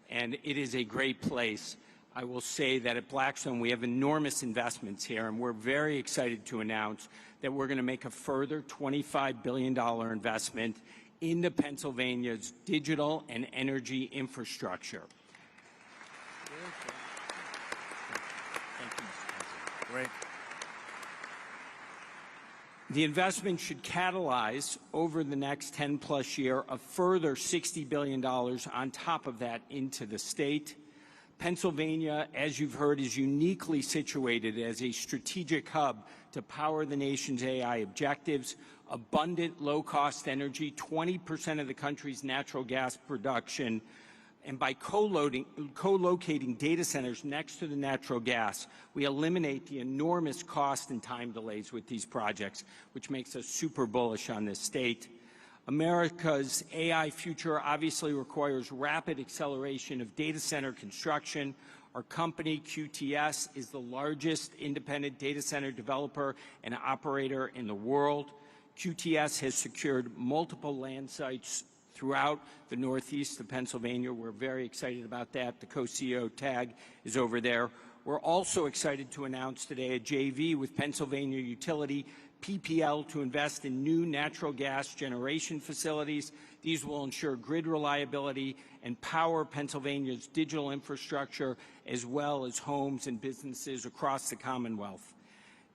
and it is a great place. I will say that at Blackstone we have enormous investments here, and we're very excited to announce that we're going to make a further $25 billion investment into Pennsylvania's digital and energy infrastructure. Thank you, Mr. President. Great. The investment should catalyze over the next 10-plus year a further $60 billion on top of that into the state. Pennsylvania, as you've heard, is uniquely situated as a strategic hub to power the nation's AI objectives. Abundant, low-cost energy, 20% of the country's natural gas production, and by co-locating data centers next to the natural gas, we eliminate the enormous cost and time delays with these projects, which makes us super bullish on this state. America's AI future obviously requires rapid acceleration of data center construction. Our company, QTS, is the largest independent data center developer and operator in the world. QTS has secured multiple land sites throughout the northeast of Pennsylvania. We're very excited about that. The co-CEO tag is over there. We're also excited to announce today a JV with Pennsylvania utility PPL to invest in new natural gas generation facilities. These will ensure grid reliability and power Pennsylvania's digital infrastructure, as well as homes and businesses across the Commonwealth.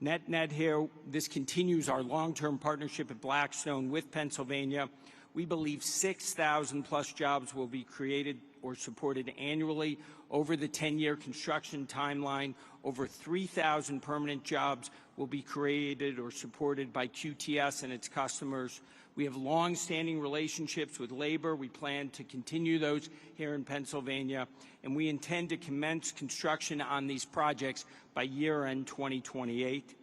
Net here, this continues our long-term partnership at Blackstone with Pennsylvania. We believe 6,000-plus jobs will be created or supported annually over the 10-year construction timeline. Over 3,000 permanent jobs will be created or supported by QTS and its customers. We have long-standing relationships with labor. We plan to continue those here in Pennsylvania, and we intend to commence construction on these projects by year-end 2028.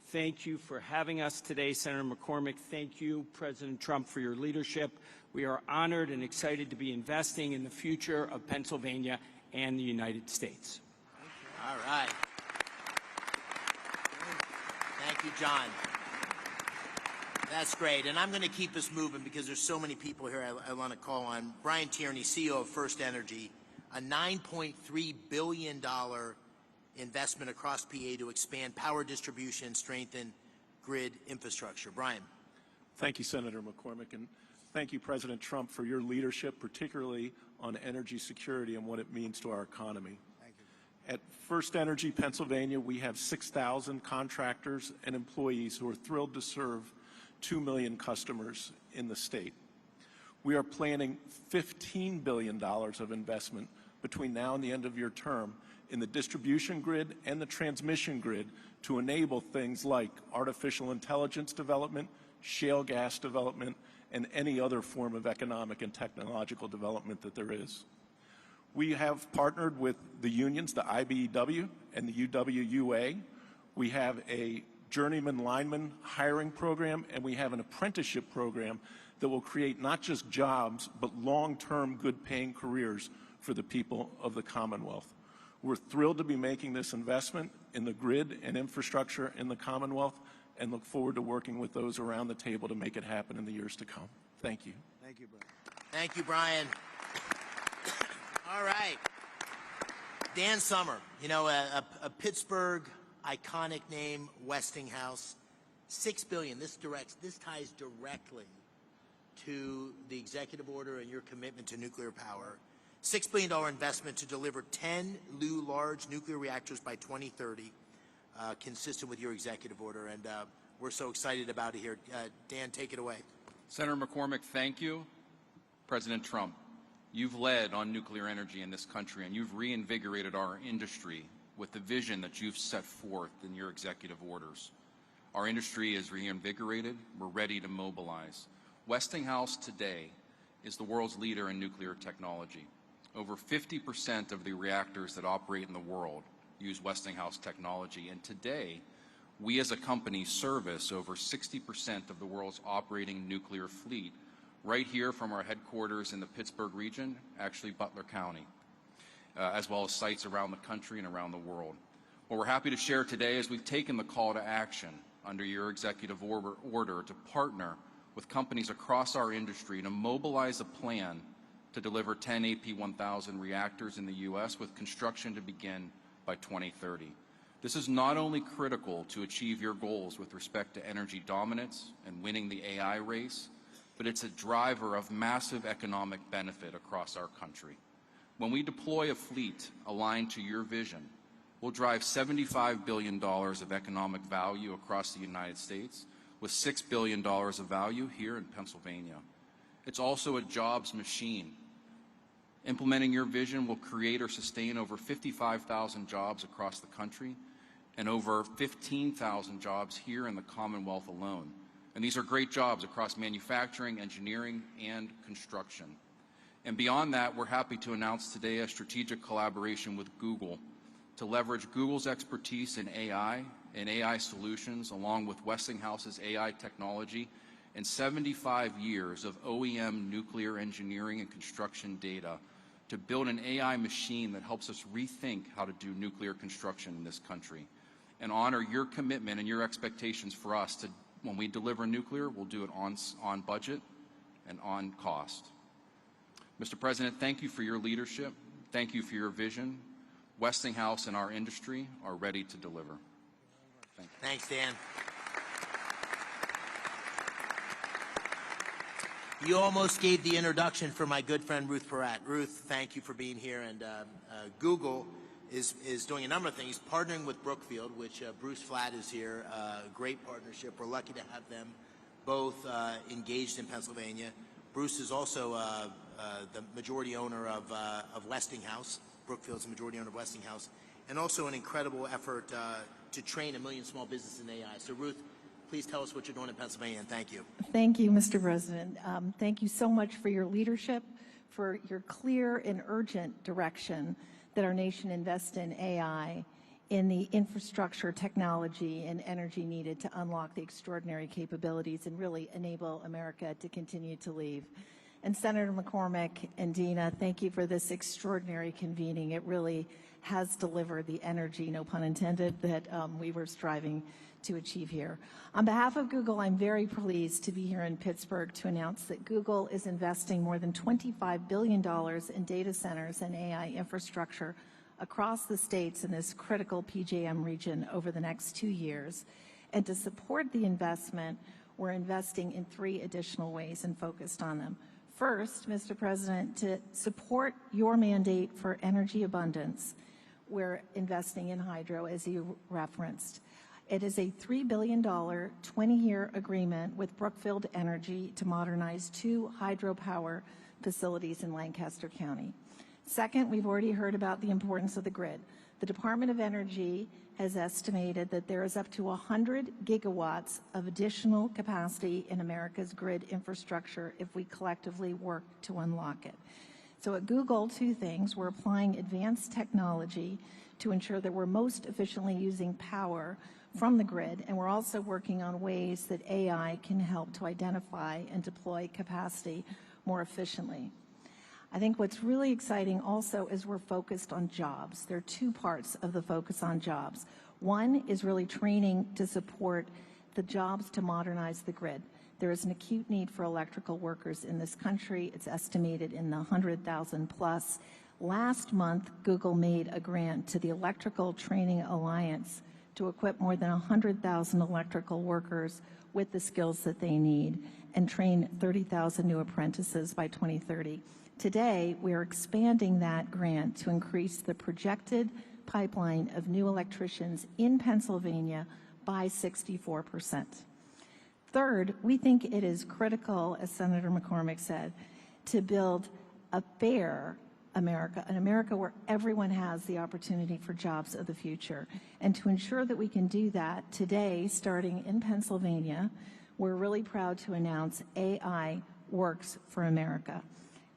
Thank you for having us today, Senator McCormick. Thank you, President Trump, for your leadership. We are honored and excited to be investing in the future of Pennsylvania and the United States. All right. Thank you, John. That's great. And I'm going to keep us moving because there's so many people here I want to call on. Brian Tierney, CEO of First Energy, a $9.3 billion investment across PA to expand power distribution and strengthen grid infrastructure. Brian. Thank you, Senator McCormick, and thank you, President Trump, for your leadership, particularly on energy security and what it means to our economy. Thank you. At First Energy Pennsylvania, we have 6,000 contractors and employees who are thrilled to serve 2 million customers in the state. We are planning $15 billion of investment between now and the end of your term in the distribution grid and the transmission grid to enable things like artificial intelligence development, shale gas development, and any other form of economic and technological development that there is. We have partnered with the unions, the IBEW and the UWUA. We have a journeyman lineman hiring program, and we have an apprenticeship program that will create not just jobs, but long-term good-paying careers for the people of the Commonwealth. We're thrilled to be making this investment in the grid and infrastructure in the Commonwealth and look forward to working with those around the table to make it happen in the years to come. Thank you. Thank you, Brian. Thank you, Brian. All right. Dan Summer, you know, a Pittsburgh iconic name, Westinghouse. $6 billion. This ties directly to the executive order and your commitment to nuclear power. $6 billion investment to deliver 10 new large nuclear reactors by 2030, consistent with your executive order, and we're so excited about it here. Dan, take it away. Senator McCormick, thank you. President Trump, you've led on nuclear energy in this country, and you've reinvigorated our industry with the vision that you've set forth in your executive orders. Our industry is reinvigorated. We're ready to mobilize. Westinghouse today is the world's leader in nuclear technology. Over 50% of the reactors that operate in the world use Westinghouse technology, and today, we as a company service over 60% of the world's operating nuclear fleet right here from our headquarters in the Pittsburgh region, actually Butler County, as well as sites around the country and around the world. What we're happy to share today is we've taken the call to action under your executive order to partner with companies across our industry to mobilize a plan to deliver 10 AP1000 reactors in the U.S. with construction to begin by 2030. This is not only critical to achieve your goals with respect to energy dominance and winning the AI race, but it's a driver of massive economic benefit across our country. When we deploy a fleet aligned to your vision, we'll drive $75 billion of economic value across the United States, with $6 billion of value here in Pennsylvania. It's also a jobs machine. Implementing your vision will create or sustain over 55,000 jobs across the country and over 15,000 jobs here in the Commonwealth alone. And these are great jobs across manufacturing, engineering, and construction. And beyond that, we're happy to announce today a strategic collaboration with Google to leverage Google's expertise in AI and AI solutions, along with Westinghouse's AI technology and 75 years of OEM nuclear engineering and construction data to build an AI machine that helps us rethink how to do nuclear construction in this country and honor your commitment and your expectations for us to, when we deliver nuclear, we'll do it on budget and on cost. Mr. President, thank you for your leadership. Thank you for your vision. Westinghouse and our industry are ready to deliver. Thank you. Thanks, Dan. You almost gave the introduction for my good friend Ruth Peratt. Ruth, thank you for being here. And Google is doing a number of things, partnering with Brookfield, which Bruce Flatt is here. Great partnership. We're lucky to have them both engaged in Pennsylvania. Bruce is also the majority owner of Westinghouse. Brookfield's the majority owner of Westinghouse, and also an incredible effort to train 1 million small businesses in AI. So Ruth, please tell us what you're doing in Pennsylvania, and thank you. Thank you, Mr. President. Thank you so much for your leadership, for your clear and urgent direction that our nation invest in AI, in the infrastructure, technology, and energy needed to unlock the extraordinary capabilities and really enable America to continue to lead. And Senator McCormick and Dina, thank you for this extraordinary convening. It really has delivered the energy, no pun intended, that we were striving to achieve here. On behalf of Google, I'm very pleased to be here in Pittsburgh to announce that Google is investing more than $25 billion in data centers and AI infrastructure across the states in this critical PJM region over the next 2 years. And to support the investment, we're investing in 3 additional ways and focused on them. First, Mr. President, to support your mandate for energy abundance, we're investing in hydro, as you referenced. It is a $3 billion 20-year agreement with Brookfield Energy to modernize 2 hydropower facilities in Lancaster County. Second, we've already heard about the importance of the grid. The Department of Energy has estimated that there is up to 100 gigawatts of additional capacity in America's grid infrastructure if we collectively work to unlock it. So at Google, 2 things. We're applying advanced technology to ensure that we're most efficiently using power from the grid, and we're also working on ways that AI can help to identify and deploy capacity more efficiently. I think what's really exciting also is we're focused on jobs. There are 2 parts of the focus on jobs. One is really training to support the jobs to modernize the grid. There is an acute need for electrical workers in this country. It's estimated in the 100,000 plus. Last month, Google made a grant to the Electrical Training Alliance to equip more than 100,000 electrical workers with the skills that they need and train 30,000 new apprentices by 2030. Today, we are expanding that grant to increase the projected pipeline of new electricians in Pennsylvania by 64%. Third, we think it is critical, as Senator McCormick said, to build a fair America, an America where everyone has the opportunity for jobs of the future. And to ensure that we can do that today, starting in Pennsylvania, we're really proud to announce AI Works for America.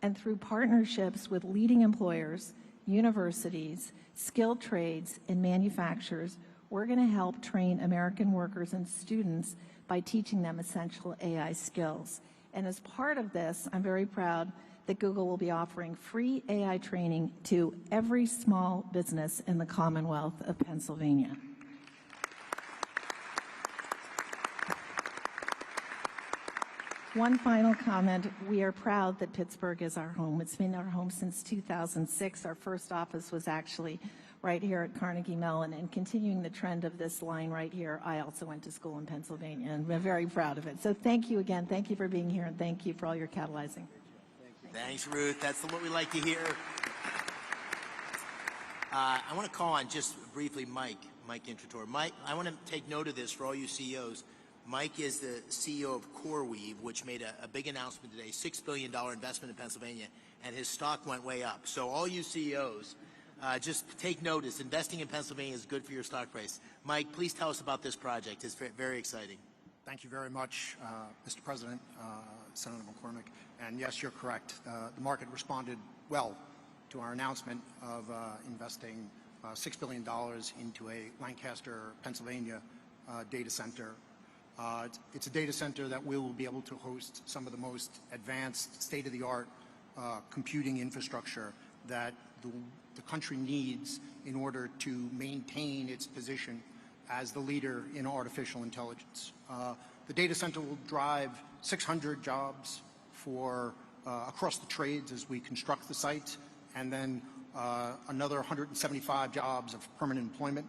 And through partnerships with leading employers, universities, skilled trades, and manufacturers, we're going to help train American workers and students by teaching them essential AI skills. And as part of this, I'm very proud that Google will be offering free AI training to every small business in the Commonwealth of Pennsylvania. One final comment. We are proud that Pittsburgh is our home. It's been our home since 2006. Our first office was actually right here at Carnegie Mellon, and continuing the trend of this line right here, I also went to school in Pennsylvania, and we're very proud of it. So thank you again. Thank you for being here, and thank you for all your catalyzing. Thanks, Ruth. That's what we like to hear. I want to call on just briefly Mike Intrator. Mike, I want to take note of this for all you CEOs. Mike is the CEO of CoreWeave, which made a big announcement today, $6 billion investment in Pennsylvania, and his stock went way up. So all you CEOs, just take notice. Investing in Pennsylvania is good for your stock price. Mike, please tell us about this project. It's very exciting. Thank you very much, Mr. President, Senator McCormick. And yes, you're correct. The market responded well to our announcement of investing $6 billion into a Lancaster, Pennsylvania data center. It's a data center that will be able to host some of the most advanced, state-of-the-art computing infrastructure that the country needs in order to maintain its position as the leader in artificial intelligence. The data center will drive 600 jobs for across the trades as we construct the site, and then another 175 jobs of permanent employment.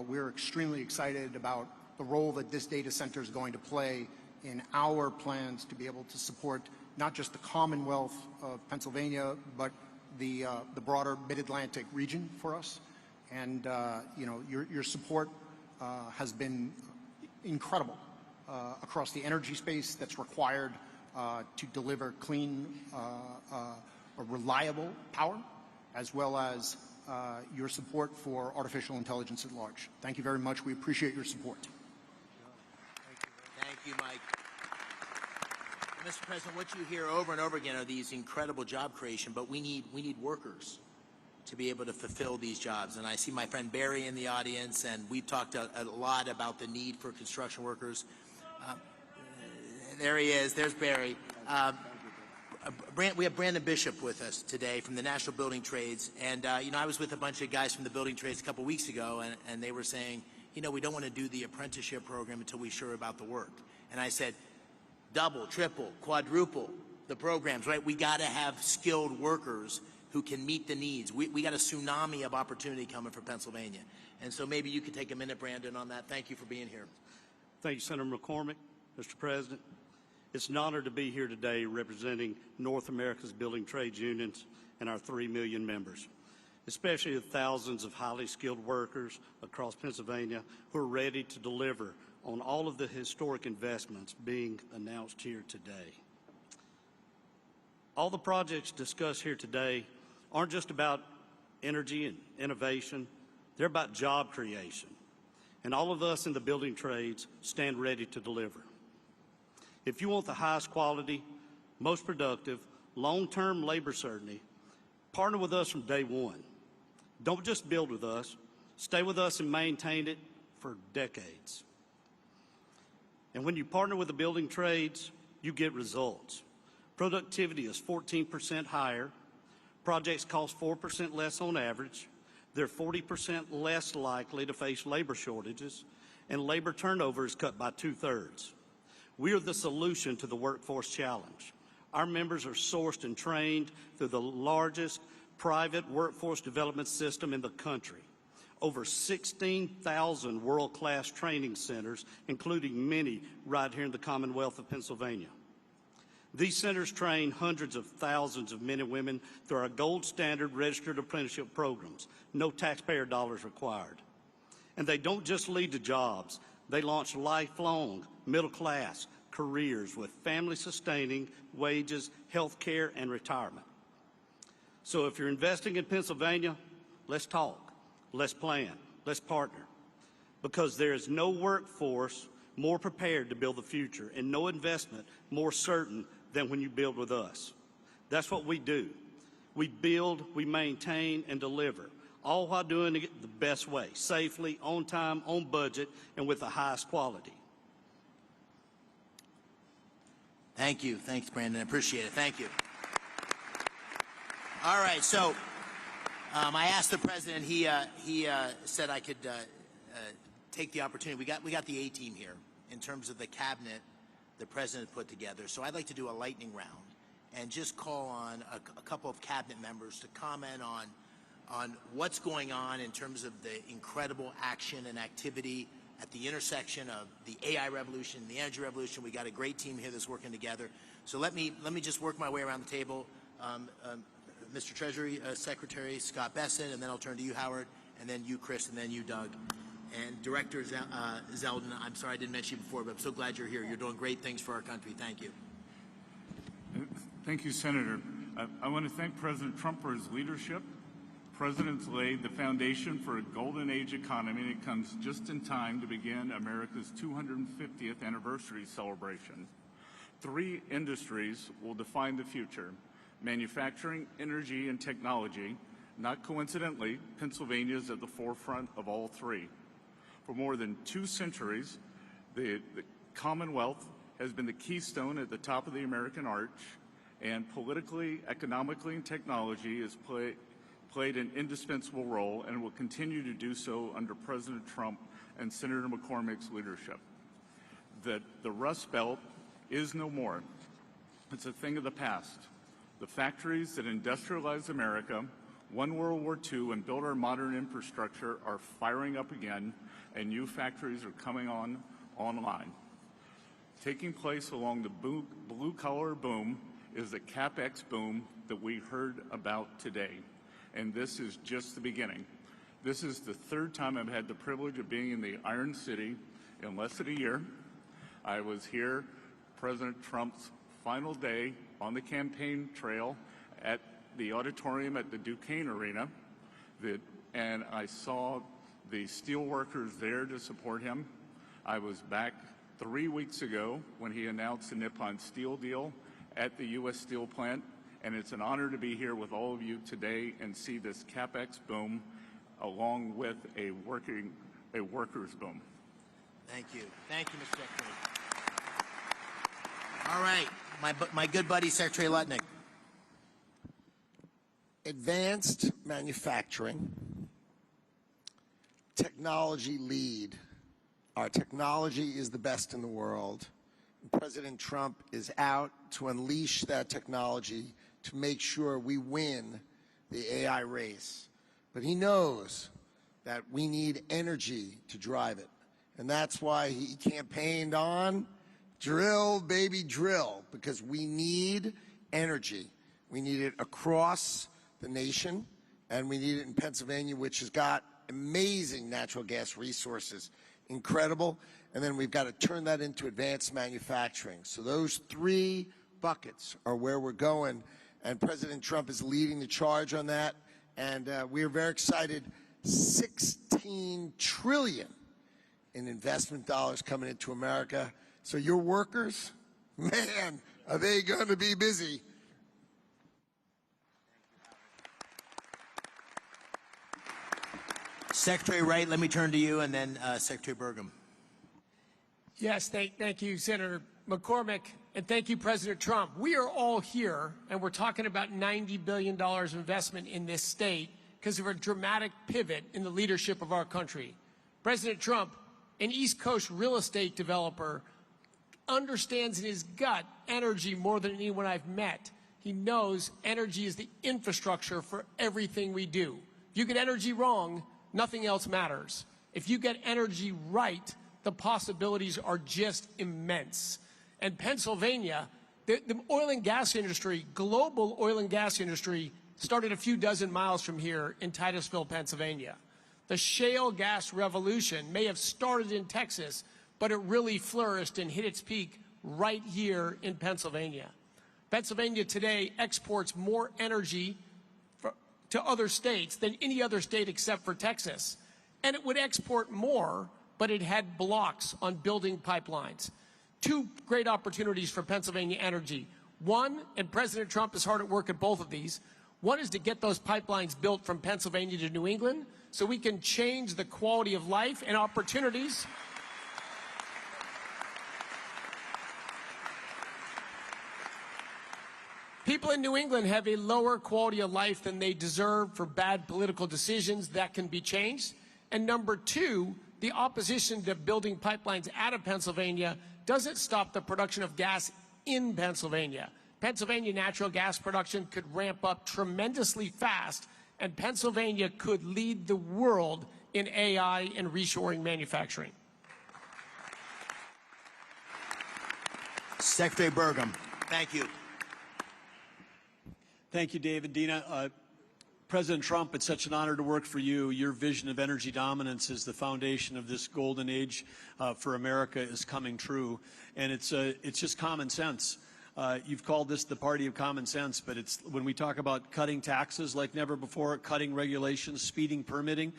We're extremely excited about the role that this data center is going to play in our plans to be able to support not just the Commonwealth of Pennsylvania, but the broader Mid-Atlantic region for us. And you know, your support has been incredible across the energy space that's required to deliver clean, reliable power, as well as your support for artificial intelligence at large. Thank you very much. We appreciate your support. Thank you, Mike. Mr. President, what you hear over and over again are these incredible job creation, but we need workers to be able to fulfill these jobs. And I see my friend Barry in the audience, and we've talked a lot about the need for construction workers. There he is. There's Barry. We have Brandon Bishop with us today from the National Building Trades. And, you know, I was with a bunch of guys from the building trades a couple weeks ago, and they were saying, you know, we don't want to do the apprenticeship program until we're sure about the work. And I said, double, triple, quadruple the programs, right? We got to have skilled workers who can meet the needs. We got a tsunami of opportunity coming for Pennsylvania. And so maybe you could take a minute, Brandon, on that. Thank you for being here. Thank you, Senator McCormick. Mr. President, it's an honor to be here today representing North America's building trades unions and our 3 million members, especially the thousands of highly skilled workers across Pennsylvania who are ready to deliver on all of the historic investments being announced here today. All the projects discussed here today aren't just about energy and innovation, they're about job creation. And all of us in the building trades stand ready to deliver. If you want the highest quality, most productive, long-term labor certainty, partner with us from day one. Don't just build with us, stay with us and maintain it for decades. And when you partner with the building trades, you get results. Productivity is 14% higher, projects cost 4% less on average, they're 40% less likely to face labor shortages, and labor turnover is cut by 2/3. We are the solution to the workforce challenge. Our members are sourced and trained through the largest private workforce development system in the country. Over 16,000 world-class training centers, including many right here in the Commonwealth of Pennsylvania. These centers train hundreds of thousands of men and women through our gold standard registered apprenticeship programs. No taxpayer dollars required. And they don't just lead to jobs. They launch lifelong middle-class careers with family-sustaining wages, health care, and retirement. So if you're investing in Pennsylvania, let's talk, let's plan, let's partner. Because there is no workforce more prepared to build the future and no investment more certain than when you build with us. That's what we do. We build, we maintain, and deliver, all while doing it the best way, safely, on time, on budget, and with the highest quality. Thank you. Thanks, Brandon. I appreciate it. Thank you. All right. So I asked the president. He said I could take the opportunity. We got the A-team here in terms of the cabinet the president put together. So I'd like to do a lightning round and just call on a couple of cabinet members to comment on what's going on in terms of the incredible action and activity at the intersection of the AI revolution, the energy revolution. We got a great team here that's working together. So let me just work my way around the table. Mr. Treasury Secretary Scott Besson, and then I'll turn to you, Howard, and then you, Chris, and then you, Doug. And Director Zeldin, I'm sorry I didn't mention you before, but I'm so glad you're here. You're doing great things for our country. Thank you. Thank you, Senator. I want to thank President Trump for his leadership. The President's laid the foundation for a golden age economy, and it comes just in time to begin America's 250th anniversary celebration. 3 industries will define the future: manufacturing, energy, and technology. Not coincidentally, Pennsylvania is at the forefront of all 3. For more than 2 centuries, the Commonwealth has been the keystone at the top of the American arch, and politically, economically, and technology has played an indispensable role and will continue to do so under President Trump and Senator McCormick's leadership. The Rust Belt is no more. It's a thing of the past. The factories that industrialized America, won World War II, and built our modern infrastructure are firing up again, and new factories are coming online. Taking place along the blue-collar boom is the CapEx boom that we heard about today. And this is just the beginning. This is the 3rd time I've had the privilege of being in the Iron City in less than a year. I was here President Trump's final day on the campaign trail at the auditorium at the Duquesne Arena, and I saw the steel workers there to support him. I was back 3 weeks ago when he announced the Nippon Steel deal at the U.S. Steel plant, and it's an honor to be here with all of you today and see this CapEx boom along with a workers boom. Thank you. Thank you, Mr. Secretary. All right, my good buddy, Secretary Lutnick. Advanced manufacturing, technology lead. Our technology is the best in the world. President Trump is out to unleash that technology to make sure we win the AI race. But he knows that we need energy to drive it. And that's why he campaigned on drill, baby, drill, because we need energy. We need it across the nation, and we need it in Pennsylvania, which has got amazing natural gas resources, incredible. And then we've got to turn that into advanced manufacturing. So those 3 buckets are where we're going, and President Trump is leading the charge on that. And we are very excited. $16 trillion in investment dollars coming into America. So your workers, man, are they going to be busy? Secretary Wright, let me turn to you, and then Secretary Burgum. Yes, thank you, Senator McCormick, and thank you, President Trump. We are all here, and we're talking about $90 billion of investment in this state because of a dramatic pivot in the leadership of our country. President Trump, an East Coast real estate developer, understands in his gut energy more than anyone I've met. He knows energy is the infrastructure for everything we do. If you get energy wrong, nothing else matters. If you get energy right, the possibilities are just immense. And Pennsylvania, the oil and gas industry, global oil and gas industry, started a few dozen miles from here in Titusville, Pennsylvania. The shale gas revolution may have started in Texas, but it really flourished and hit its peak right here in Pennsylvania. Pennsylvania today exports more energy to other states than any other state except for Texas. And it would export more, but it had blocks on building pipelines. 2 great opportunities for Pennsylvania energy. One, and President Trump is hard at work at both of these, one is to get those pipelines built from Pennsylvania to New England so we can change the quality of life and opportunities. People in New England have a lower quality of life than they deserve for bad political decisions that can be changed. And number two, the opposition to building pipelines out of Pennsylvania doesn't stop the production of gas in Pennsylvania. Pennsylvania natural gas production could ramp up tremendously fast, and Pennsylvania could lead the world in AI and reshoring manufacturing. Secretary Burgum. Thank you. Thank you, David. Dina. President Trump, it's such an honor to work for you. Your vision of energy dominance as the foundation of this golden age for America is coming true, and it's just common sense. You've called this the party of common sense, but it's when we talk about cutting taxes like never before, cutting regulations, speeding permitting,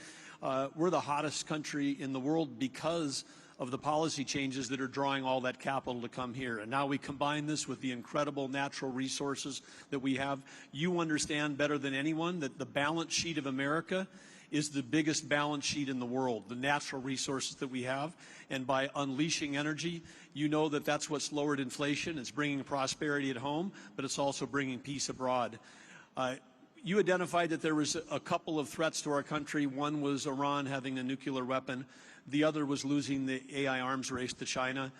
we're the hottest country in the world because of the policy changes that are drawing all that capital to come here. And now we combine this with the incredible natural resources that we have. You understand better than anyone that the balance sheet of America is the biggest balance sheet in the world, the natural resources that we have. And by unleashing energy, you know that that's what's lowered inflation. It's bringing prosperity at home, but it's also bringing peace abroad. You identified that there was a couple of threats to our country. One was Iran having a nuclear weapon. The other was losing the AI arms race to China.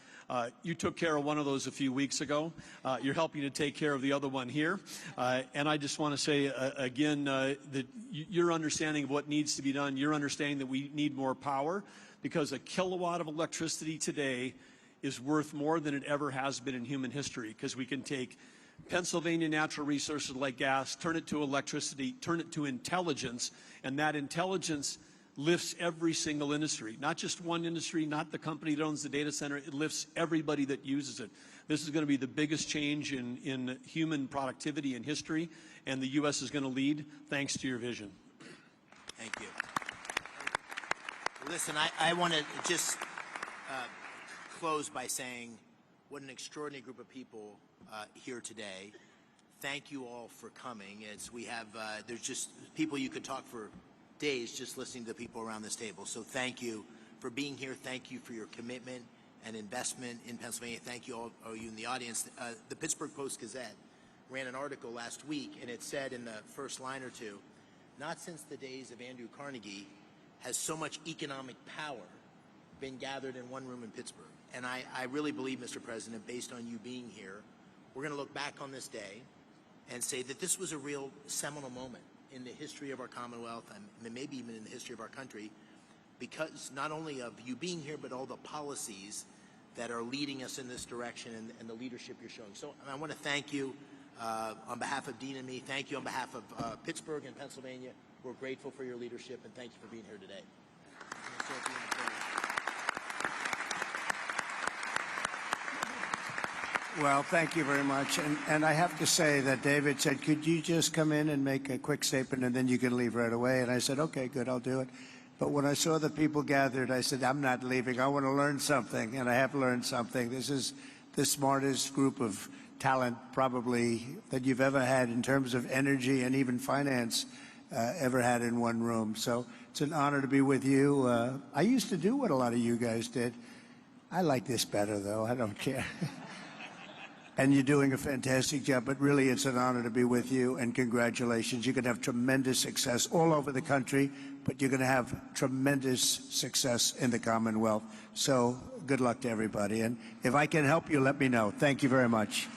You took care of one of those a few weeks ago. You're helping to take care of the other one here. And I just want to say again that your understanding of what needs to be done, your understanding that we need more power, because a kilowatt of electricity today is worth more than it ever has been in human history, because we can take Pennsylvania natural resources like gas, turn it to electricity, turn it to intelligence, and that intelligence lifts every single industry, not just one industry, not the company that owns the data center. It lifts everybody that uses it. This is going to be the biggest change in human productivity in history, and the U.S. is going to lead thanks to your vision. Thank you. Listen, I want to just close by saying what an extraordinary group of people here today. Thank you all for coming. There's just people you could talk for days just listening to the people around this table. So thank you for being here. Thank you for your commitment and investment in Pennsylvania. Thank you all you in the audience. The Pittsburgh Post-Gazette ran an article last week, and it said in the first line or two, not since the days of Andrew Carnegie has so much economic power been gathered in one room in Pittsburgh. And I really believe, Mr. President, based on you being here, we're going to look back on this day and say that this was a real seminal moment in the history of our Commonwealth, and maybe even in the history of our country, because not only of you being here, but all the policies that are leading us in this direction and the leadership you're showing. So I want to thank you on behalf of Dean and me. Thank you on behalf of Pittsburgh and Pennsylvania. We're grateful for your leadership, and thank you for being here today. Well, thank you very much. And I have to say that David said, could you just come in and make a quick statement and then you can leave right away? And I said, okay, good, I'll do it. But when I saw the people gathered, I said, I'm not leaving. I want to learn something, and I have learned something. This is the smartest group of talent probably that you've ever had in terms of energy and even finance ever had in one room. So it's an honor to be with you. I used to do what a lot of you guys did. I like this better, though. I don't care. And you're doing a fantastic job, but really it's an honor to be with you, and congratulations. You're going to have tremendous success all over the country, but you're going to have tremendous success in the Commonwealth. So good luck to everybody. And if I can help you, let me know. Thank you very much.